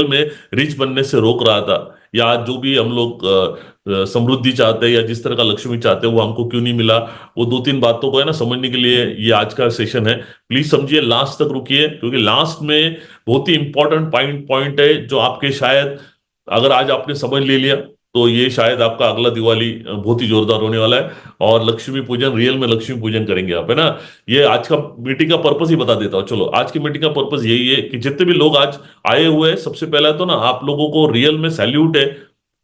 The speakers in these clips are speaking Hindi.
में रिच बनने से रोक रहा था, या आज जो भी हम लोग समृद्धि चाहते हैं या जिस तरह का लक्ष्मी चाहते हैं वो हमको क्यों नहीं मिला, वो दो तीन बातों को है ना समझने के लिए ये आज का सेशन है। प्लीज समझिए, लास्ट तक रुकिए, क्योंकि लास्ट में बहुत ही इंपॉर्टेंट पॉइंट पॉइंट है जो आपके शायद, अगर आज आपने समझ ले लिया तो ये शायद आपका अगला दिवाली बहुत ही जोरदार होने वाला है। और लक्ष्मी पूजन, रियल में लक्ष्मी पूजन करेंगे आप, है ना। ये आज का मीटिंग का पर्पस ही बता देता हूँ। चलो, आज की मीटिंग का पर्पस यही है कि जितने भी लोग आज आए हुए हैं, सबसे पहला तो ना आप लोगों को रियल में सैल्यूट है।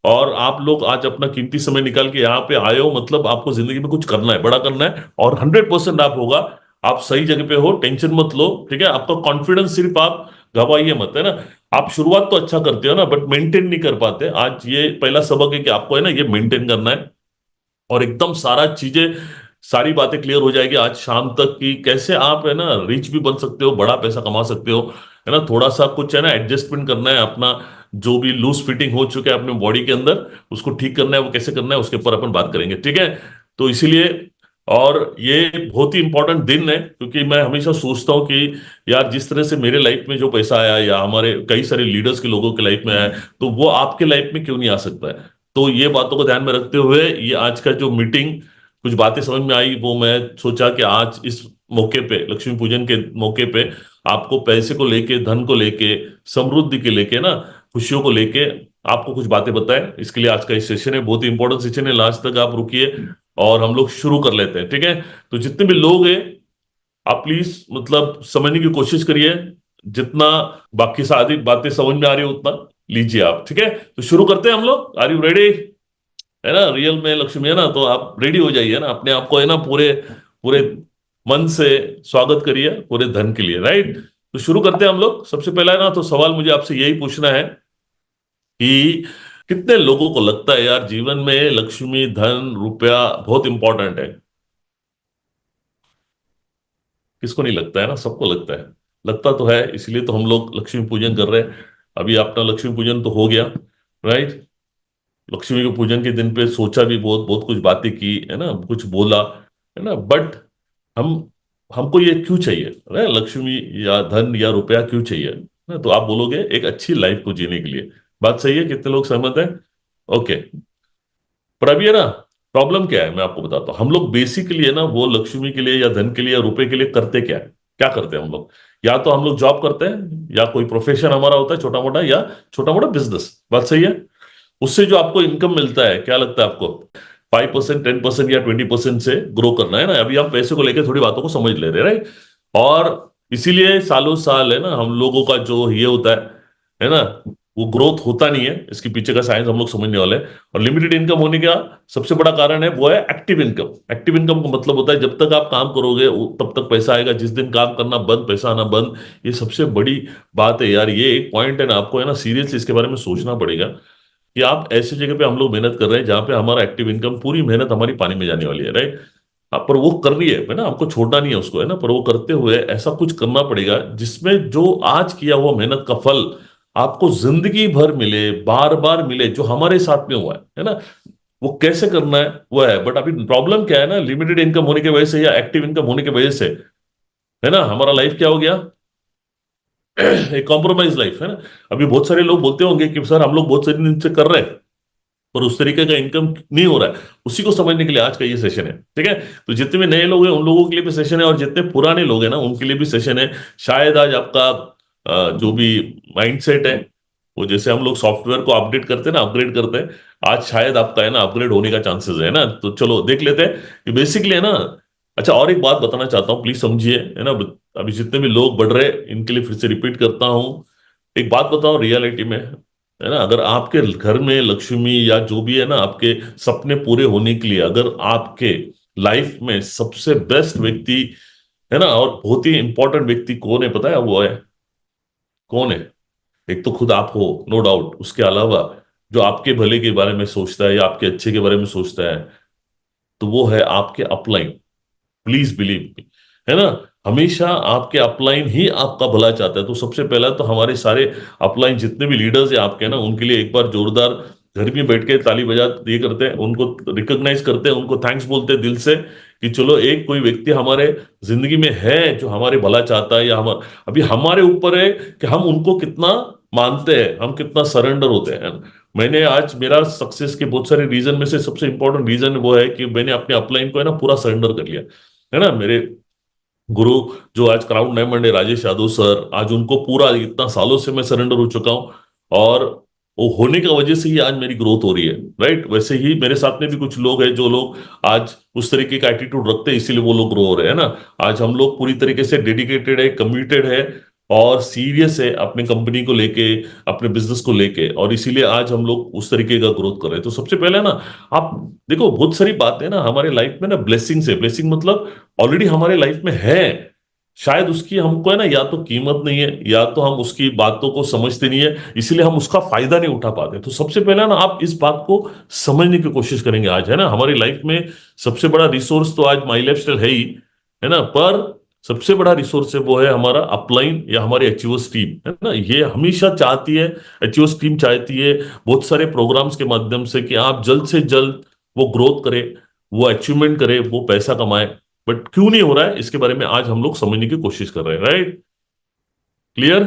और आप लोग आज अपना कीमती समय निकाल के यहाँ पे आए हो, मतलब आपको जिंदगी में कुछ करना है, बड़ा करना है, और 100% आप होगा। आप सही जगह पे हो, टेंशन मत लो, ठीक है। आपका कॉन्फिडेंस सिर्फ आप गवाइए मत, है ना। आप शुरुआत तो अच्छा करते हो ना, बट मेंटेन नहीं कर पाते। आज ये पहला सबक है कि आपको है ना ये मेंटेन करना है। और एकदम सारा चीजें, सारी बातें क्लियर हो जाएगी आज शाम तक कि कैसे आप है ना रिच भी बन सकते हो, बड़ा पैसा कमा सकते हो, है ना। थोड़ा सा कुछ है ना एडजस्टमेंट करना है अपना, जो भी लूज फिटिंग हो चुका है अपने बॉडी के अंदर, उसको ठीक करना है। वो कैसे करना है उसके ऊपर अपन बात करेंगे, ठीक है। तो इसीलिए, और ये बहुत ही इंपॉर्टेंट दिन है, क्योंकि मैं हमेशा सोचता हूँ कि यार जिस तरह से मेरे लाइफ में जो पैसा आया या हमारे कई सारे लीडर्स के लोगों के लाइफ में आया, तो वो आपके लाइफ में क्यों नहीं आ सकता है। तो ये बातों को ध्यान में रखते हुए ये आज का जो मीटिंग, कुछ बातें समझ में आई, वो मैं सोचा कि आज इस मौके पे, लक्ष्मी पूजन के मौके पे, आपको पैसे को लेके, धन को लेके, समृद्धि के लेके ना, खुशियों को लेके आपको कुछ बातें बताएं। इसके लिए आज का इस सेशन है, बहुत ही इंपॉर्टेंट सेशन है। लास्ट तक आप रुकिए और हम लोग शुरू कर लेते हैं, ठीक है। तो जितने भी लोग हैं, आप प्लीज मतलब समझने की कोशिश करिए, जितना बाकी सारी बातें समझ में आ रही हो उतना लीजिए आप, ठीक है। तो शुरू करते हैं हम लोग। आर यू रेडी, है ना। रियल में लक्ष्मी है ना, तो आप रेडी हो जाइए ना, अपने आप को है ना पूरे पूरे मन से स्वागत करिए पूरे धन के लिए, राइट। तो शुरू करते हैं हम लोग। सबसे पहला है ना, तो सवाल मुझे आपसे यही पूछना है कि कितने लोगों को लगता है यार जीवन में लक्ष्मी, धन, रुपया बहुत इंपॉर्टेंट है। किसको नहीं लगता है ना, सबको लगता है। लगता तो है, इसलिए तो हम लोग लक्ष्मी पूजन कर रहे हैं। अभी अपना लक्ष्मी पूजन तो हो गया, राइट। लक्ष्मी के पूजन के दिन पे सोचा भी, बहुत बहुत कुछ बातें की, है ना, कुछ बोला, है ना। बट हम हमको ये क्यों चाहिए, है लक्ष्मी या धन या रुपया क्यों चाहिए ना। तो आप बोलोगे एक अच्छी लाइफ को जीने के लिए। बात सही है, कितने लोग सहमत हैं। ओके। पर अभी है ना, प्रॉब्लम क्या है मैं आपको बताता हूँ। हम लोग बेसिकली है ना वो लक्ष्मी के लिए या धन के लिए या रुपए के लिए करते क्या है, क्या करते हैं हम लोग। या तो हम लोग जॉब करते हैं, या कोई प्रोफेशन हमारा होता है छोटा मोटा, या छोटा मोटा बिजनेस। बात सही है। उससे जो आपको इनकम मिलता है, क्या लगता है आपको, 5%, 10% या 20% से ग्रो करना है ना। अभी हम पैसे को लेकर थोड़ी बातों को समझ ले रहे हैं, राइट। और इसीलिए सालों साल है ना हम लोगों का जो ये होता है ना, वो ग्रोथ होता नहीं है। इसके पीछे का साइंस हम लोग समझने वाले हैं। और लिमिटेड इनकम होने का सबसे बड़ा कारण है, वो है एक्टिव इनकम। एक्टिव इनकम का मतलब होता है जब तक आप काम करोगे तब तक पैसा आएगा, जिस दिन काम करना बंद, पैसा आना बंद। ये सबसे बड़ी बात है यार, ये एक पॉइंट है ना, आपको है ना सीरियसली इसके बारे में सोचना पड़ेगा कि आप ऐसी जगह पे हम लोग मेहनत कर रहे हैं जहां पे हमारा एक्टिव इनकम, पूरी मेहनत हमारी पानी में जाने वाली है, राइट। पर वो कर रही है ना, हमको छोड़ना नहीं है उसको, है ना। पर वो करते हुए ऐसा कुछ करना पड़ेगा जिसमें जो आज किया हुआ मेहनत का फल आपको जिंदगी भर मिले, बार बार मिले, जो हमारे साथ में हुआ है ना। वो कैसे करना है वो है। बट अभी प्रॉब्लम क्या है ना, लिमिटेड इनकम होने की वजह से या एक्टिव इनकम होने की वजह से, है ना, हमारा लाइफ क्या हो गया, एक कॉम्प्रोमाइज लाइफ, है ना। अभी बहुत सारे लोग बोलते होंगे कि सर हम लोग बहुत सारे दिन से कर रहे हैं पर उस तरीके का इनकम नहीं हो रहा है। उसी को समझने के लिए आज का ये सेशन है, ठीक है। तो जितने भी नए लोग हैं उन लोगों के लिए भी सेशन है, और जितने पुराने लोग हैं ना उनके लिए भी सेशन है। शायद आज आपका जो भी माइंडसेट है, वो जैसे हम लोग सॉफ्टवेयर को अपडेट करते हैं ना, अपग्रेड करते हैं, आज शायद आपका है ना अपग्रेड होने का चांसेस है ना। तो चलो देख लेते हैं कि बेसिकली है ना। अच्छा, और एक बात बताना चाहता हूँ, प्लीज समझिए, है ना। अभी जितने भी लोग बढ़ रहे हैं इनके लिए फिर से रिपीट करता हूँ। एक बात बताओ, रियलिटी में, है ना, अगर आपके घर में लक्ष्मी या जो भी है ना आपके सपने पूरे होने के लिए, अगर आपके लाइफ में सबसे बेस्ट व्यक्ति, है ना, और बहुत ही इंपॉर्टेंट व्यक्ति कौन है पता है, वो है, कौन है। एक तो खुद आप हो, नो डाउट। उसके अलावा जो आपके भले के बारे में सोचता है या आपके अच्छे के बारे में सोचता है, तो वो है आपके अपलाइन। प्लीज बिलीव मी, है ना। हमेशा आपके अपलाइन ही आपका भला चाहता है। तो सबसे पहला तो हमारे सारे अपलाइन जितने भी लीडर्स हैं आपके ना, उनके लिए एक बार जोरदार घर में बैठ के ताली बजा ये करते हैं, उनको रिकॉग्नाइज करते हैं, उनको थैंक्स बोलते हैं दिल से कि चलो एक कोई व्यक्ति हमारे जिंदगी में है जो हमारे भला चाहता है, या हम, अभी हमारे ऊपर है कि हम उनको कितना मानते हैं, हम कितना सरेंडर होते हैं। मैंने आज मेरा सक्सेस के बहुत सारे रीजन में से सबसे इंपॉर्टेंट रीजन वो है कि मैंने अपने अपलाइन को है ना पूरा सरेंडर कर लिया, है ना। मेरे गुरु जो आज क्राउड डायमंड है, राजेश यादव सर, आज उनको पूरा इतना सालों से मैं सरेंडर हो चुका हूं, और वो होने की वजह से ही आज मेरी ग्रोथ हो रही है, राइट। वैसे ही मेरे साथ में भी कुछ लोग हैं जो लोग आज उस तरीके का एटीट्यूड रखते हैं, इसीलिए वो लोग ग्रो हो रहे हैं ना। आज हम लोग पूरी तरीके से डेडिकेटेड है, कमिटेड है, और सीरियस है अपनी कंपनी को लेके, अपने बिजनेस को लेके, और इसीलिए आज हम लोग उस तरीके का ग्रोथ कर रहे हैं। तो सबसे पहले ना, आप देखो बहुत सारी बातें ना हमारे लाइफ में ना ब्लेसिंग से, ब्लेसिंग मतलब ऑलरेडी हमारे लाइफ में है, शायद उसकी हमको है ना या तो कीमत नहीं है, या तो हम उसकी बातों को समझते नहीं है, इसलिए हम उसका फायदा नहीं उठा पाते। तो सबसे पहले ना आप इस बात को समझने की कोशिश करेंगे आज, है ना। हमारी लाइफ में सबसे बड़ा रिसोर्स तो आज माई लाइफ स्टाइल है ही, है ना, पर सबसे बड़ा रिसोर्स है वो है हमारा अपलाइन या हमारी अचीवर्स टीम, है ना। ये हमेशा चाहती है, अचीवर्स टीम चाहती है बहुत सारे प्रोग्राम्स के माध्यम से कि आप जल्द से जल्द वो ग्रोथ करे, वो अचीवमेंट करे, वो पैसा कमाए। बट क्यों नहीं हो रहा है इसके बारे में आज हम लोग समझने की कोशिश कर रहे हैं, राइट। क्लियर?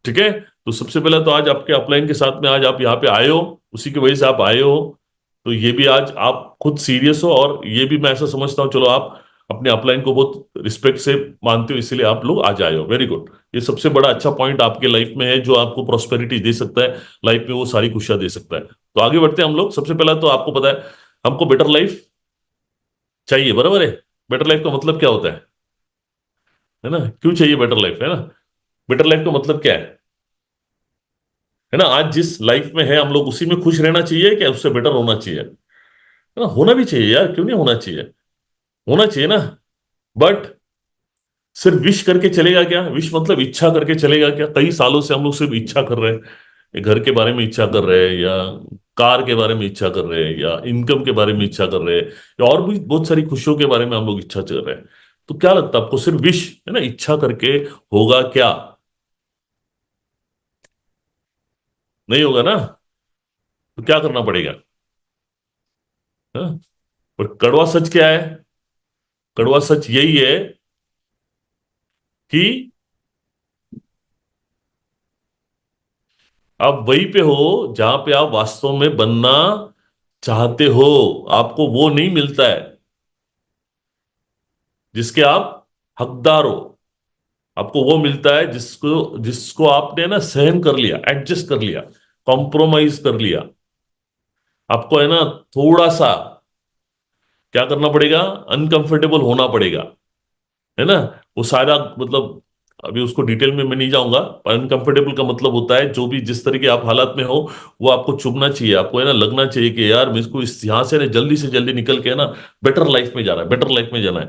ठीक है। तो सबसे पहले तो आज आपके अपलाइन के साथ में आज आप यहाँ पे आए हो, उसी की वजह से आप आए हो। तो ये भी आज आप खुद सीरियस हो, और ये भी मैं ऐसा समझता हूँ, चलो आप अपने अपलाइन को बहुत रिस्पेक्ट से मानते हो, इसीलिए आप लोग आज आए हो, वेरी गुड। ये सबसे बड़ा अच्छा पॉइंट आपके लाइफ में है जो आपको प्रॉस्पेरिटी दे सकता है, लाइफ में वो सारी खुशियां दे सकता है। तो आगे बढ़ते हैं हम लोग। सबसे पहला तो आपको पता है हमको बेटर लाइफ चाहिए, बराबर है। बेटर लाइफ का मतलब क्या होता है ना, क्यों चाहिए बेटर लाइफ, है ना। बेटर लाइफ का मतलब क्या है ना, आज जिस लाइफ में है हम लोग उसी में खुश रहना चाहिए, क्या उससे बेटर होना चाहिए, है ना। होना भी चाहिए यार, क्यों नहीं होना चाहिए, होना चाहिए ना। बट सिर्फ विश करके चलेगा क्या, विश मतलब इच्छा करके चलेगा क्या। कई सालों से हम लोग सिर्फ इच्छा कर रहे हैं, घर के बारे में इच्छा कर रहे हैं, या कार के बारे में इच्छा कर रहे हैं, या इनकम के बारे में इच्छा कर रहे हैं, या और भी बहुत सारी खुशियों के बारे में हम लोग इच्छा कर रहे हैं। तो क्या लगता है आपको, सिर्फ विश है ना इच्छा करके होगा क्या? नहीं होगा ना। तो क्या करना पड़ेगा, हाँ? और कड़वा सच क्या है, कड़वा सच यही है कि आप वहीं पे हो जहां पे आप वास्तव में बनना चाहते हो। आपको वो नहीं मिलता है जिसके आप हकदार हो, आपको वो मिलता है जिसको जिसको आपने ना सहन कर लिया, एडजस्ट कर लिया, कॉम्प्रोमाइज कर लिया। आपको है ना थोड़ा सा क्या करना पड़ेगा, अनकंफर्टेबल होना पड़ेगा, है ना। वो सारा मतलब अभी उसको डिटेल में मैं नहीं जाऊंगा, पर अनकंफर्टेबल का मतलब होता है जो भी जिस तरह के आप हालात में हो वो आपको चुभना चाहिए, आपको है ना लगना चाहिए कि यार मुझको इस यहाँ से जल्दी निकल के है ना बेटर लाइफ में जाना है, बेटर लाइफ में जाना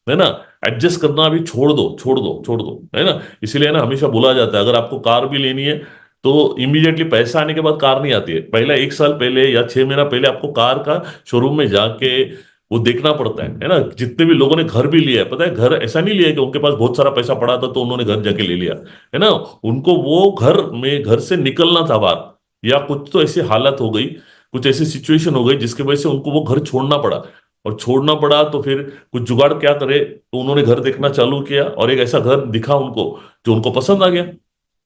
है ना। एडजस्ट करना अभी छोड़ दो, छोड़ दो, छोड़ दो, है ना। इसलिए है ना हमेशा बोला जाता है अगर आपको कार भी लेनी है तो इमीडिएटली पैसा आने के बाद कार नहीं आती है, पहला 1 साल पहले या 6 महीना पहले आपको कार का शोरूम में जाके वो देखना पड़ता है ना। जितने भी लोगों ने घर भी लिया है, पता है, घर ऐसा नहीं लिया है कि उनके पास बहुत सारा पैसा पड़ा था तो उन्होंने घर जाके ले लिया, है ना। उनको वो घर से निकलना था बाहर, या कुछ तो ऐसी हालत हो गई, कुछ ऐसी सिचुएशन हो गई जिसकी वजह से उनको वो घर छोड़ना पड़ा। और छोड़ना पड़ा तो फिर कुछ जुगाड़ क्या करे, तो उन्होंने घर देखना चालू किया, और एक ऐसा घर दिखा उनको जो उनको पसंद आ गया,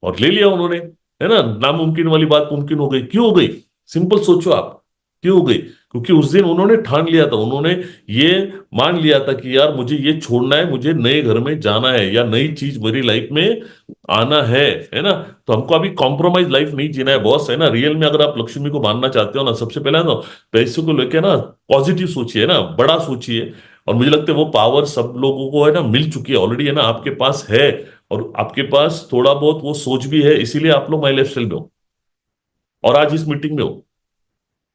और ले लिया उन्होंने, है ना। नामुमकिन वाली बात मुमकिन हो गई, क्यों हो गई, सिंपल सोचो आप, क्यों हो गई। क्योंकि उस दिन उन्होंने ठान लिया था, उन्होंने ये मान लिया था कि यार मुझे ये छोड़ना है, मुझे नए घर में जाना है, या नई चीज मेरी लाइफ में आना है ना। तो हमको अभी कॉम्प्रोमाइज लाइफ नहीं जीना है बॉस, है ना। रियल में अगर आप लक्ष्मी को मानना चाहते हो ना, सबसे पहले ना पैसे को लेके ना पॉजिटिव सोचिए ना, बड़ा सोचिए। और मुझे लगता है वो पावर सब लोगों को है ना मिल चुकी है ऑलरेडी, है ना, आपके पास है। और आपके पास थोड़ा बहुत वो सोच भी है, इसीलिए आप लोग माई लाइफ स्टाइल में हो और आज इस मीटिंग में हो।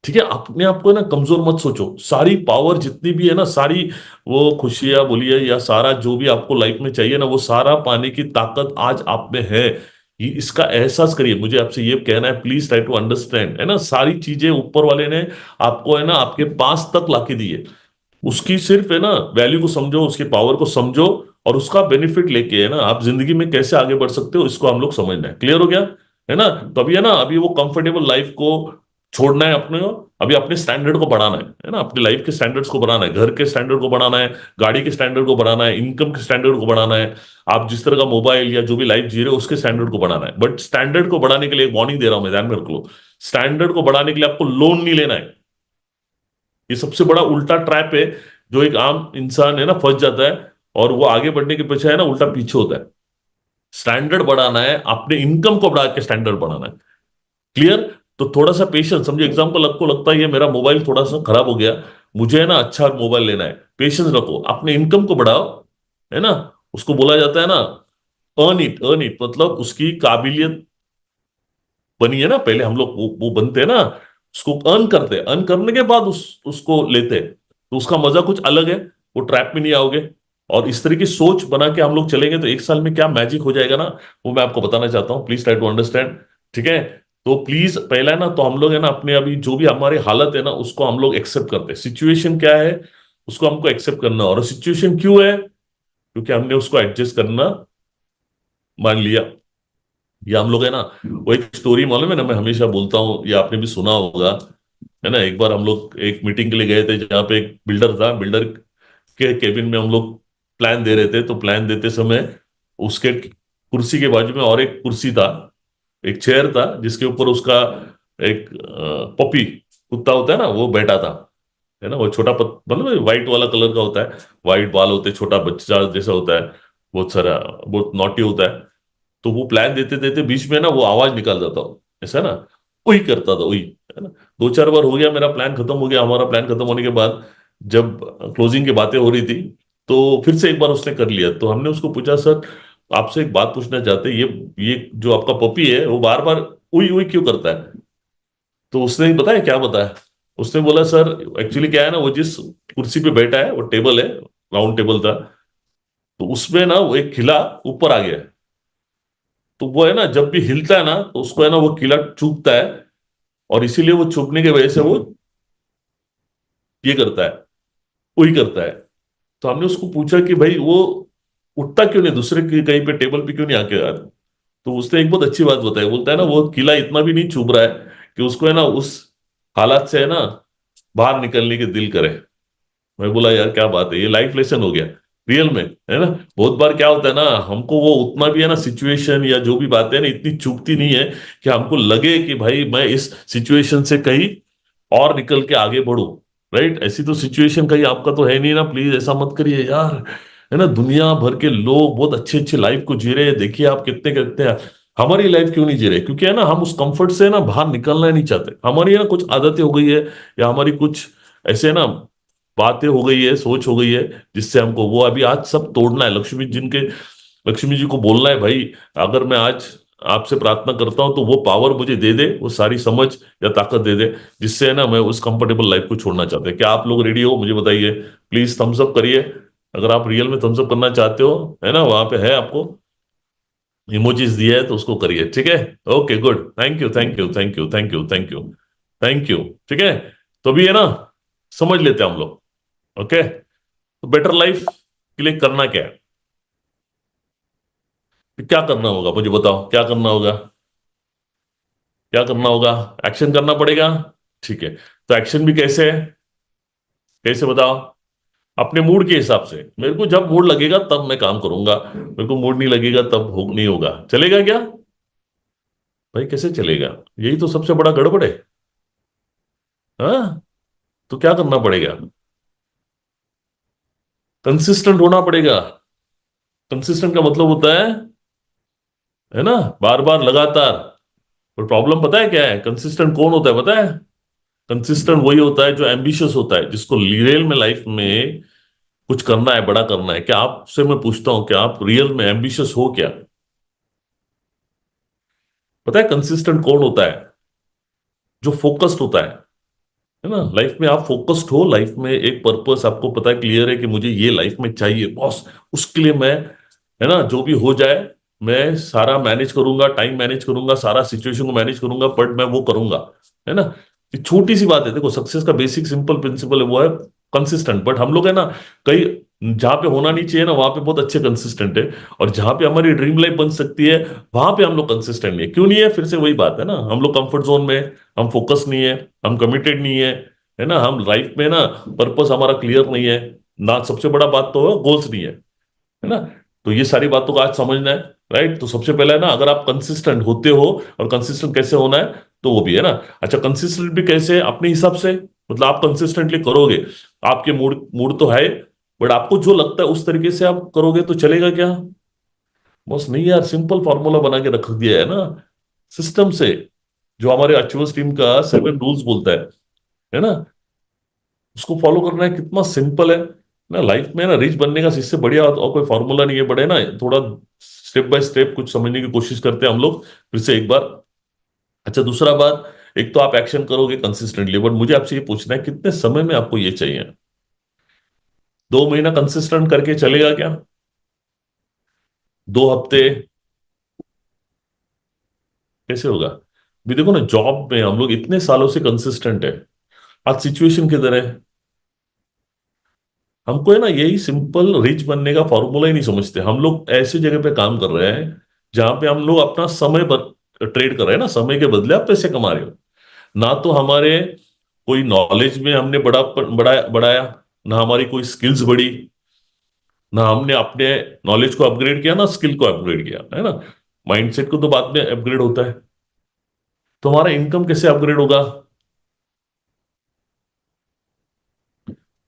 ठीक है, अपने आप को ना कमजोर मत सोचो, सारी पावर जितनी भी है ना, सारी वो खुशियां बोलिए या सारा जो भी आपको लाइफ में चाहिए ना, वो सारा पाने की ताकत आज आप में है। ये इसका एहसास करिए, मुझे आपसे ये कहना है, प्लीज ट्राई टू अंडरस्टैंड, है ना। सारी चीजें ऊपर वाले ने आपको है ना आपके पास तक लाके दी है, उसकी सिर्फ है ना वैल्यू को समझो, उसकी पावर को समझो, और उसका बेनिफिट लेके है ना आप जिंदगी में कैसे आगे बढ़ सकते हो, इसको हम लोग समझना है। क्लियर हो गया, है ना। तो अभी है ना, अभी वो कंफर्टेबल लाइफ को छोड़ना है अपने को। अभी अपने स्टैंडर्ड को बढ़ाना है ना, अपनी लाइफ के स्टैंडर्ड्स को बढ़ाना है, घर के स्टैंडर्ड को बढ़ाना है, गाड़ी के स्टैंडर्ड को बढ़ाना है, इनकम के स्टैंडर्ड को बढ़ाना है, आप जिस तरह का मोबाइल या जो भी लाइफ जी रहे हो उसके स्टैंडर्ड को बढ़ाना है। बट स्टैंडर्ड को बढ़ाने के लिए एक वार्निंग दे रहा हूं मैं, ध्यान में रख लो। स्टैंडर्ड को बढ़ाने के लिए आपको लोन नहीं लेना है। ये सबसे बड़ा उल्टा ट्रैप है जो एक आम इंसान है ना फंस जाता है, और वो आगे बढ़ने के पीछे है ना उल्टा पीछे होता है। स्टैंडर्ड बढ़ाना है, अपने इनकम को बढ़ा के स्टैंडर्ड बढ़ाना है। क्लियर? तो थोड़ा सा पेशेंस समझो, एग्जाम्पल आपको लगता है ये मेरा मोबाइल थोड़ा सा खराब हो गया, मुझे है ना अच्छा मोबाइल लेना है, पेशेंस रखो, अपने इनकम को बढ़ाओ, है ना। उसको बोला जाता है ना, अर्न इट, मतलब उसकी काबिलियत बनी है ना, पहले हम लोग वो बनते हैं ना, उसको अर्न करते हैं, अर्न करने के बाद उसको लेते हैं, तो उसका मजा कुछ अलग है। वो ट्रैप में नहीं आओगे। और इस तरह की सोच बना के हम लोग चलेंगे तो एक साल में क्या मैजिक हो जाएगा ना, वो मैं आपको बताना चाहता हूँ। Please try to understand. ठीक है? तो प्लीज पहला है ना, तो हम लोग है ना अपने अभी जो भी हमारी हालत है ना उसको हम लोग एक्सेप्ट करते हैं। सिचुएशन क्या है उसको हमको एक्सेप्ट करना, और सिचुएशन क्यों है, क्योंकि हमने उसको एडजस्ट करना मान लिया। ये हम लोग है ना, वो एक स्टोरी मालूम है ना, मैं हमेशा बोलता हूँ, ये आपने भी सुना होगा, है ना। एक बार हम लोग एक मीटिंग के लिए गए थे जहाँ पे एक बिल्डर था, बिल्डर के केबिन में हम लोग प्लान दे रहे थे। तो प्लान देते समय उसके कुर्सी के बाजू में और एक कुर्सी था, एक चेयर था जिसके ऊपर उसका एक पपी कुत्ता होता है ना वो बैठा था, है ना। वो छोटा मतलब व्हाइट वाला कलर का होता है, व्हाइट बाल होते हैं, छोटा बच्चा जैसा होता है, बहुत सारा, बहुत नॉटी होता है। तो वो प्लान देते देते बीच में ना वो आवाज निकाल जाता हो ऐसा ना, वही करता था वही, है ना। दो चार बार हो गया, मेरा प्लान खत्म हो गया, हमारा प्लान खत्म होने के बाद जब क्लोजिंग की बातें हो रही थी, तो फिर से एक बार उसने कर लिया। तो हमने उसको पूछा, सर आपसे एक बात पूछना चाहते हैं, ये जो आपका पपी है वो बार बार उई उई क्यों करता है? तो उसने बताया, क्या बताया, उसने बोला, सर एक्चुअली क्या है ना, वो जिस कुर्सी पे बैठा है वो टेबल है, राउंड टेबल था, तो उसमें ना वो एक खिला ऊपर आ गया है। तो वो है ना जब भी हिलता है ना तो उसको है ना वो किला चुभता है, और इसीलिए वो चुभने की वजह से वो ये करता है, वही करता है। तो हमने उसको पूछा कि भाई वो उठता क्यों नहीं, दूसरे की कहीं पे टेबल पे क्यों नहीं आके यार? तो उसने एक बहुत अच्छी बात बताई, बोलता है ना वो किला इतना भी नहीं चुभ रहा है कि उसको है ना उस हालात से है ना बाहर निकलने के दिल करे। मैं बोला यार क्या बात है, ये लाइफ लेसन हो गया रियल में, है ना। बहुत बार क्या होता है ना, हमको वो उतना भी है ना सिचुएशन या जो भी बातें हैं ना इतनी चुभती नहीं है कि हमको लगे कि भाई मैं इस सिचुएशन से कहीं और निकल के आगे बढ़ूं। राइट? ऐसी तो सिचुएशन कहीं आपका तो है नहीं ना, प्लीज ऐसा मत करिए यार, है ना। दुनिया भर के लोग बहुत अच्छी अच्छी लाइफ को जी रहे हैं, देखिए आप कितने कितने हैं। हमारी लाइफ क्यों नहीं जी रहे? क्योंकि है ना हम उस कंफर्ट से ना बाहर निकलना ही नहीं चाहते। हमारी है ना कुछ आदतें हो गई है, या हमारी कुछ ऐसे ना बातें हो गई है, सोच हो गई है, जिससे हमको वो अभी आज सब तोड़ना है। लक्ष्मी जी को बोलना है, भाई अगर मैं आज आपसे प्रार्थना करता हूं तो वो पावर मुझे दे दे, वो सारी समझ या ताकत दे दे, जिससे है ना मैं उस कंफर्टेबल लाइफ को छोड़ना चाहते हैं। क्या आप लोग रेडी हो? मुझे बताइए, प्लीज थम्स अप करिए अगर आप रियल में थम्स अप करना चाहते हो, है ना। वहां पे है आपको इमोजीज दिया है तो उसको करिए, ठीक है। Okay good, thank you thank you thank you thank you thank you thank you. ठीक है, तो अभी है ना समझ लेते हैं हम लोग। ओके, तो बेटर लाइफ के लिए करना क्या है, क्या करना होगा मुझे बताओ, क्या करना होगा? क्या करना होगा? एक्शन करना पड़ेगा। ठीक है, तो एक्शन भी कैसे है, कैसे बताओ? अपने मूड के हिसाब से, मेरे को जब मूड लगेगा तब मैं काम करूंगा, मेरे को मूड नहीं लगेगा तब हो नहीं होगा। चलेगा क्या? भाई कैसे चलेगा? यही तो सबसे बड़ा गड़बड़ है। हाँ, तो क्या करना पड़ेगा? कंसिस्टेंट होना पड़ेगा। कंसिस्टेंट का मतलब होता है ना, बार बार लगातार। पर प्रॉब्लम पता है क्या है, कंसिस्टेंट कौन होता है पता है? कंसिस्टेंट वही होता है जो एम्बिशियस होता है, जिसको रियल में लाइफ में कुछ करना है, बड़ा करना है। क्या आपसे मैं पूछता हूं, क्या आप रियल में एम्बिशियस हो क्या? पता है कंसिस्टेंट कौन होता है? जो फोकस्ड होता है ना। लाइफ में आप फोकस्ड हो, लाइफ में एक पर्पस आपको पता है, क्लियर है कि मुझे ये लाइफ में चाहिए बॉस, उसके लिए मैं, है ना, जो भी हो जाए मैं सारा मैनेज करूंगा, टाइम मैनेज करूंगा, सारा सिचुएशन को मैनेज करूंगा, बट मैं वो करूंगा, है ना। ये छोटी सी बात है, देखो सक्सेस का बेसिक सिंपल प्रिंसिपल है वो है कंसिस्टेंट। बट हम लोग है ना कई जहां पे होना नहीं चाहिए ना वहां पे बहुत अच्छे कंसिस्टेंट है, और जहां पे हमारी ड्रीम लाइफ बन सकती है वहां पे हम लोग कंसिस्टेंट नहीं है। क्यों नहीं है? फिर से वही बात है ना, हम लोग कंफर्ट जोन में हैं, हम फोकस नहीं है, हम कमिटेड नहीं है ना, हम लाइफ में ना पर्पस हमारा क्लियर नहीं है ना, सबसे बड़ा बात तो है गोल्स नहीं है ना। तो ये सारी बातों को आज समझना है, राइट। तो सबसे पहला है ना, अगर आप कंसिस्टेंट होते हो, और कंसिस्टेंट कैसे होना है तो वो भी है ना। अच्छा, कंसिस्टेंट भी कैसे? अपने हिसाब से, मतलब आप कंसिस्टेंटली करोगे, आपके मूड मूड तो है, बट आपको जो लगता है उस तरीके से आप करोगे तो चलेगा क्या? बस नहीं यार, सिंपल फॉर्मूला बना के रख दिया है ना सिस्टम से, जो हमारे अचीवर्स टीम का 7 रूल्स बोलता है ना, उसको फॉलो करना है, कितना सिंपल है ना। लाइफ में ना रिच बनने का इससे बढ़िया और कोई फॉर्मूला नहीं है, बड़े ना थोड़ा स्टेप बाय स्टेप कुछ समझने की कोशिश करते हैं हम लोग फिर से एक बार। अच्छा, दूसरा बात, एक तो आप एक्शन करोगे कंसिस्टेंटली, बट मुझे आपसे ये पूछना है कितने समय में आपको ये चाहिए? 2 महीना कंसिस्टेंट करके चलेगा क्या? 2 हफ्ते? कैसे होगा? भी देखो ना, जॉब में हम लोग इतने सालों से कंसिस्टेंट है, आज सिचुएशन किधर है? हमको है ना यही सिंपल रिच बनने का फॉर्मूला ही नहीं समझते। हम लोग ऐसी जगह पे काम कर रहे हैं जहां पे हम लोग अपना समय ट्रेड कर रहे हैं ना, समय के बदले आप पैसे कमा रहे हो। ना तो हमारे कोई नॉलेज में हमने बढ़ाया, ना हमारी कोई स्किल्स बढ़ी, ना हमने अपने नॉलेज को अपग्रेड किया, ना स्किल को अपग्रेड किया, है ना। माइंडसेट को तो बाद में अपग्रेड होता है, तो हमारा इनकम कैसे अपग्रेड होगा?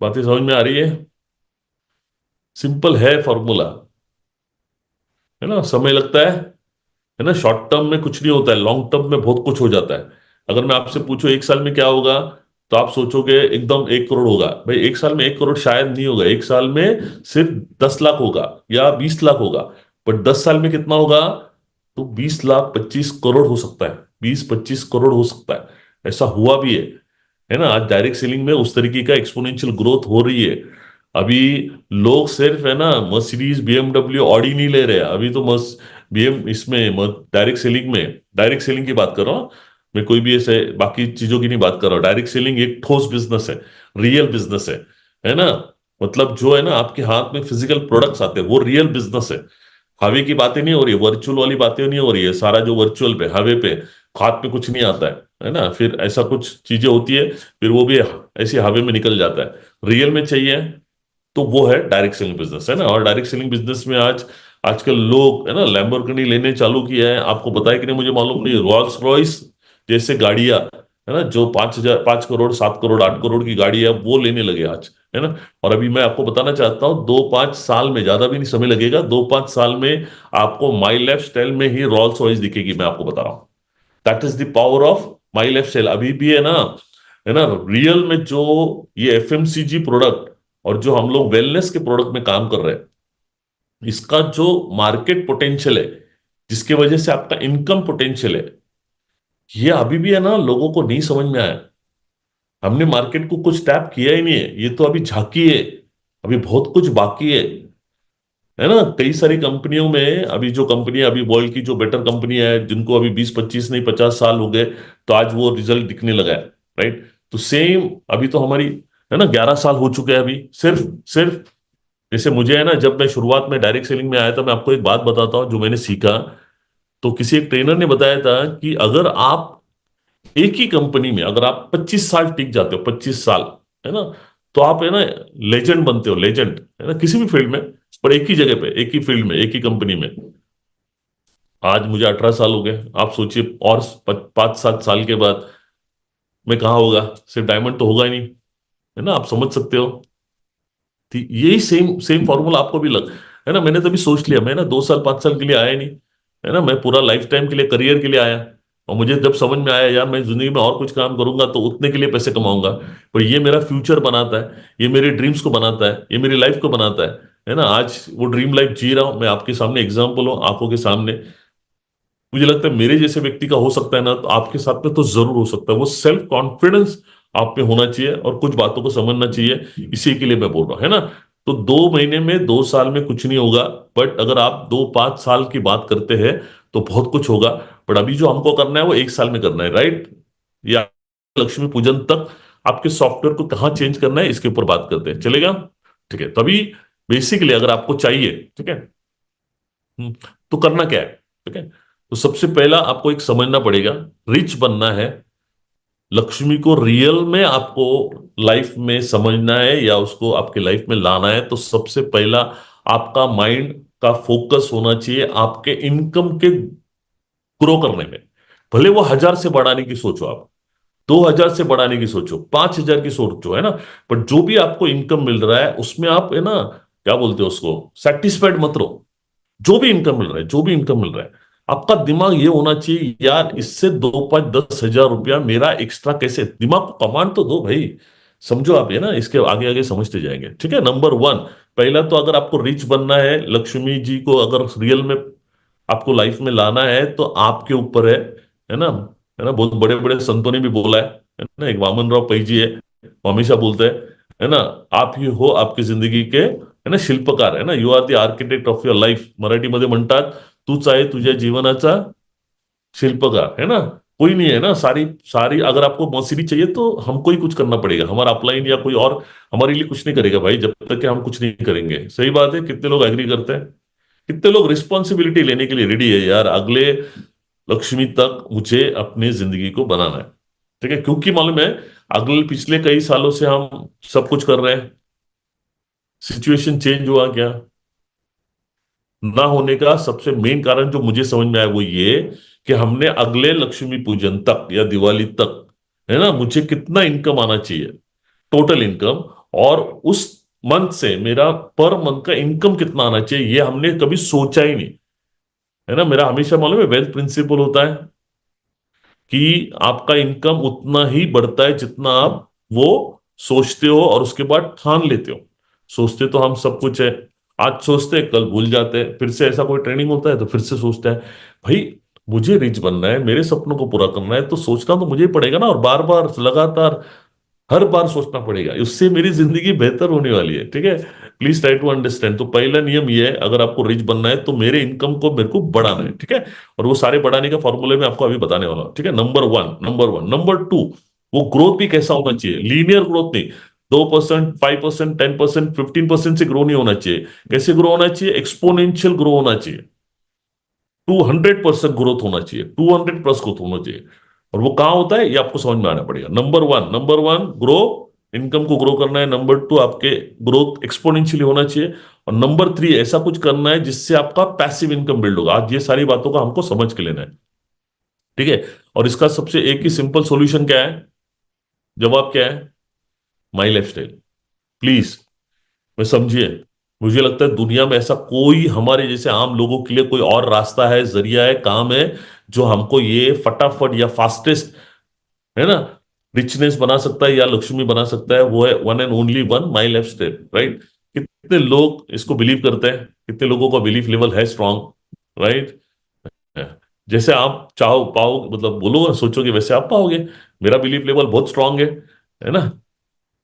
बातें समझ में आ रही है? सिंपल है फॉर्मूला, है ना। समय लगता है ना, शॉर्ट टर्म में कुछ नहीं होता है, लॉन्ग टर्म में बहुत कुछ हो जाता है। अगर मैं आपसे पूछूं 1 साल में क्या होगा, तो आप सोचोगे एकदम 1 करोड़ होगा। भाई 1 साल में 1 करोड़ शायद नहीं होगा, 1 साल में सिर्फ 10 लाख होगा या 20 लाख होगा। बट 10 साल में कितना होगा? तो 20 लाख 25 करोड़ हो सकता है, 20-25 करोड़ हो सकता है। ऐसा हुआ भी है ना। आज डायरेक्ट सेलिंग में उस तरीके का एक्सपोनेंशियल ग्रोथ हो रही है। अभी लोग सिर्फ है ना मर्सिडीज बीएमडब्ल्यू ऑडी नहीं ले रहे हैं, अभी तो मस बीएम इसमें डायरेक्ट सेलिंग में, डायरेक्ट सेलिंग की बात कर रहा हूँ मैं, कोई भी ऐसे बाकी चीजों की नहीं बात कर रहा हूँ। डायरेक्ट सेलिंग एक ठोस बिजनेस है, रियल बिजनेस है ना। मतलब जो है ना आपके हाथ में फिजिकल प्रोडक्ट्स आते हैं वो रियल बिजनेस है। हवे की बातें नहीं हो रही है, वर्चुअल वाली बातें नहीं हो रही है, सारा जो वर्चुअल पे हवे पे हाथ में कुछ नहीं आता है ना। फिर ऐसा कुछ चीजें होती है, फिर वो भी ऐसे हवे में निकल जाता है। रियल में चाहिए तो वो है डायरेक्ट सेलिंग बिजनेस, है ना। और डायरेक्ट सेलिंग बिजनेस में आजकल लोग है ना लैम्बोर्गिनी लेने चालू किया है, आपको पता है कि नहीं मुझे मालूम नहीं। रॉल्स रॉयस जैसे गाड़ियां, है ना, जो 5,000 5 करोड़ 7 करोड़ 8 करोड़ की गाड़ी है वो लेने लगे आज, है ना। और अभी मैं आपको बताना चाहता हूँ 2-5 साल में, ज्यादा भी नहीं समय लगेगा, 2-5 साल में आपको माई लाइफ स्टाइल में ही रॉल्स रॉयस दिखेगी, मैं आपको बता रहा हूँ। That is the power of my life style. अभी भी है ना रियल में जो ये एफएमसीजी प्रोडक्ट और जो हम लोग वेलनेस के प्रोडक्ट में काम कर रहे हैं, इसका जो मार्केट पोटेंशियल है, जिसकी वजह से आपका इनकम पोटेंशियल है, ये अभी भी है ना लोगों को नहीं समझ में आया। हमने मार्केट को कुछ टैप किया ही नहीं है, ये तो अभी झांकी है, अभी बहुत कुछ बाकी है ना। कई सारी कंपनियों में अभी जो कंपनी अभी वर्ल्ड की जो बेटर कंपनी है, जिनको अभी 20-25 नहीं 50 साल हो गए, तो आज वो रिजल्ट दिखने लगा है, राइट। तो सेम अभी तो हमारी है ना 11 साल हो चुके हैं अभी, सिर्फ सिर्फ जैसे मुझे है ना, जब मैं शुरुआत में डायरेक्ट सेलिंग में आया था, मैं आपको एक बात बताता हूँ जो मैंने सीखा। तो किसी एक ट्रेनर ने बताया था कि अगर आप एक ही कंपनी में अगर आप 25 साल टिक जाते हो, 25 साल, है ना, तो आप है ना लेजेंड बनते हो, लेजेंड, है ना, किसी भी फील्ड में। पर एक ही जगह पे, एक ही फील्ड में, एक ही कंपनी में। आज मुझे 18 साल हो गए, आप सोचिए और 5-7 साल के बाद मैं कहाँ होगा? सिर्फ डायमंड तो होगा ही नहीं, है ना, आप समझ सकते हो। तो यही सेम सेम फॉर्मूला आपको भी लग, है ना। मैंने तभी सोच लिया, मैं ना 2 साल 5 साल के लिए आया नहीं, है ना, मैं पूरा लाइफ टाइम के लिए, करियर के लिए आया। और मुझे जब समझ में आया यार मैं जिंदगी में और कुछ काम करूंगा तो उतने के लिए पैसे कमाऊंगा, पर ये मेरा फ्यूचर बनाता है, ये मेरे ड्रीम्स को बनाता है, ये मेरी लाइफ को बनाता है ना। आज वो ड्रीम लाइफ जी रहा हूं मैं, आपके सामने एग्जाम्पल हो, आंखों के सामने। मुझे लगता है मेरे जैसे व्यक्ति का हो सकता है ना, तो आपके साथ में तो जरूर हो सकता है। वो सेल्फ कॉन्फिडेंस आप में होना चाहिए और कुछ बातों को समझना चाहिए, इसी के लिए मैं बोल रहा हूं, है ना। तो 2 महीने में 2 साल में कुछ नहीं होगा, बट अगर आप 2-5 साल की बात करते हैं तो बहुत कुछ होगा। बट अभी जो हमको करना है वो 1 साल में करना है, राइट। या लक्ष्मी पूजन तक आपके सॉफ्टवेयर को कहाँ चेंज करना है इसके ऊपर बात करते हैं, चलेगा? ठीक है, तभी बेसिकली अगर आपको चाहिए, ठीक है। हम्म, तो करना क्या है, ठीक है। तो सबसे पहला आपको एक समझना पड़ेगा, रिच बनना है, लक्ष्मी को रियल में आपको लाइफ में समझना है या उसको आपके लाइफ में लाना है, तो सबसे पहला आपका माइंड का फोकस होना चाहिए आपके इनकम के ग्रो करने में। भले वो 1,000 से बढ़ाने की सोचो आप, 2,000 से बढ़ाने की सोचो, 5,000 की सोचो, है ना। पर जो भी आपको इनकम मिल रहा है उसमें आप, है ना, क्या बोलते हो उसको, सेटिस्फाइड मत रहो। जो भी इनकम मिल रहा है, जो भी इनकम मिल रहा है, आपका दिमाग ये होना चाहिए, यार इससे 2, 5, 10 हजार रुपया मेरा एक्स्ट्रा कैसे, दिमाग को कमांड तो दो भाई। समझो आप, ये ना, इसके आगे आगे समझते जाएंगे, ठीक है। नंबर वन, पहला तो अगर आपको रिच बनना है, लक्ष्मी जी को अगर रियल में आपको लाइफ में लाना है, तो आपके ऊपर है ना, है ना। बहुत बड़े बड़े संतों ने भी बोला है ना। एक वामन राव पै जी है, वो हमेशा बोलते हैं, है ना, आप ही हो आपकी जिंदगी के, है ना, शिल्पकार, है ना, you are the architect of your life, मराठीमध्ये म्हणतात, तूच आहे तुझ्या जीवनाचा शिल्पकार, है ना। कोई नहीं है ना, सारी सारी अगर आपको मौसीरी चाहिए तो हमको ही कुछ करना पड़ेगा, हमारा अपलाइन या कोई और हमारे लिए कुछ नहीं करेगा भाई, जब तक कि हम कुछ नहीं करेंगे। सही बात है, कितने लोग एग्री करते हैं, कितने लोग रिस्पॉन्सिबिलिटी लेने के लिए रेडी है, यार अगले लक्ष्मी तक मुझे अपनी जिंदगी को बनाना है, ठीक है। क्योंकि मालूम है, अगले पिछले कई सालों से हम सब कुछ कर रहे हैं, सिचुएशन चेंज हुआ क्या, ना होने का सबसे मेन कारण जो मुझे समझ में आया वो ये, कि हमने अगले लक्ष्मी पूजन तक या दिवाली तक, है ना, मुझे कितना इनकम आना चाहिए, टोटल इनकम, और उस मंथ से मेरा पर मंथ का इनकम कितना आना चाहिए, ये हमने कभी सोचा ही नहीं, है ना। मेरा हमेशा मालूम है वेल्थ प्रिंसिपल होता है कि आपका इनकम उतना ही बढ़ता है जितना आप वो सोचते हो और उसके बाद ठान लेते हो। सोचते तो हम सब कुछ है, आज सोचते हैं कल भूल जाते हैं, फिर से ऐसा कोई ट्रेनिंग होता है तो फिर से सोचते हैं, भाई मुझे रिच बनना है, मेरे सपनों को पूरा करना है, तो सोचना तो मुझे ही पड़ेगा ना, और बार बार लगातार हर बार सोचना पड़ेगा, उससे मेरी जिंदगी बेहतर होने वाली है, ठीक है। Please try to understand. तो पहला नियम ये है, अगर आपको रिच बनना है तो मेरे इनकम को मेरे को बढ़ाना है, ठीक है। और वो सारे बढ़ाने का फॉर्मूले मैं आपको अभी बताने वाला हूं, ठीक है। नंबर वन नंबर टू, वो ग्रोथ भी कैसा होना चाहिए, लीनियर ग्रोथ नहीं, 2%, 5%, 10%, 15% से ग्रो नहीं होना चाहिए। कैसे ग्रो होना चाहिए, एक्सपोनेंशियल ग्रो होना चाहिए, 200% ग्रोथ होना चाहिए, 200+ ग्रोथ होना चाहिए। और वो कहां होता है, ये आपको समझ में आना पड़ेगा। नंबर वन ग्रो, इनकम को ग्रो करना है। नंबर टू, आपके ग्रोथ एक्सपोनेंशियली होना चाहिए। और नंबर थ्री, ऐसा कुछ करना है जिससे आपका पैसिव इनकम बिल्ड होगा। आज ये सारी बातों का हमको समझ के लेना है, ठीक है। और इसका सबसे एक ही सिंपल सॉल्यूशन क्या है, जवाब क्या है, माई लाइफ स्टाइल। प्लीज मैं समझिए, मुझे लगता है दुनिया में ऐसा कोई हमारे जैसे आम लोगों के लिए कोई और रास्ता है, जरिया है, काम है, जो हमको ये फटाफट या फास्टेस्ट, है ना, रिचनेस बना सकता है या लक्ष्मी बना सकता है, वो है one and only one, my life style, right. कितने लोग इसको बिलीव करते हैं, कितने लोगों का बिलीफ लेवल है स्ट्रांग, राइट। जैसे आप चाहो पाओ, मतलब बोलो सोचोगे वैसे आप पाओगे। मेरा बिलीफ लेवल बहुत स्ट्रांग है ना।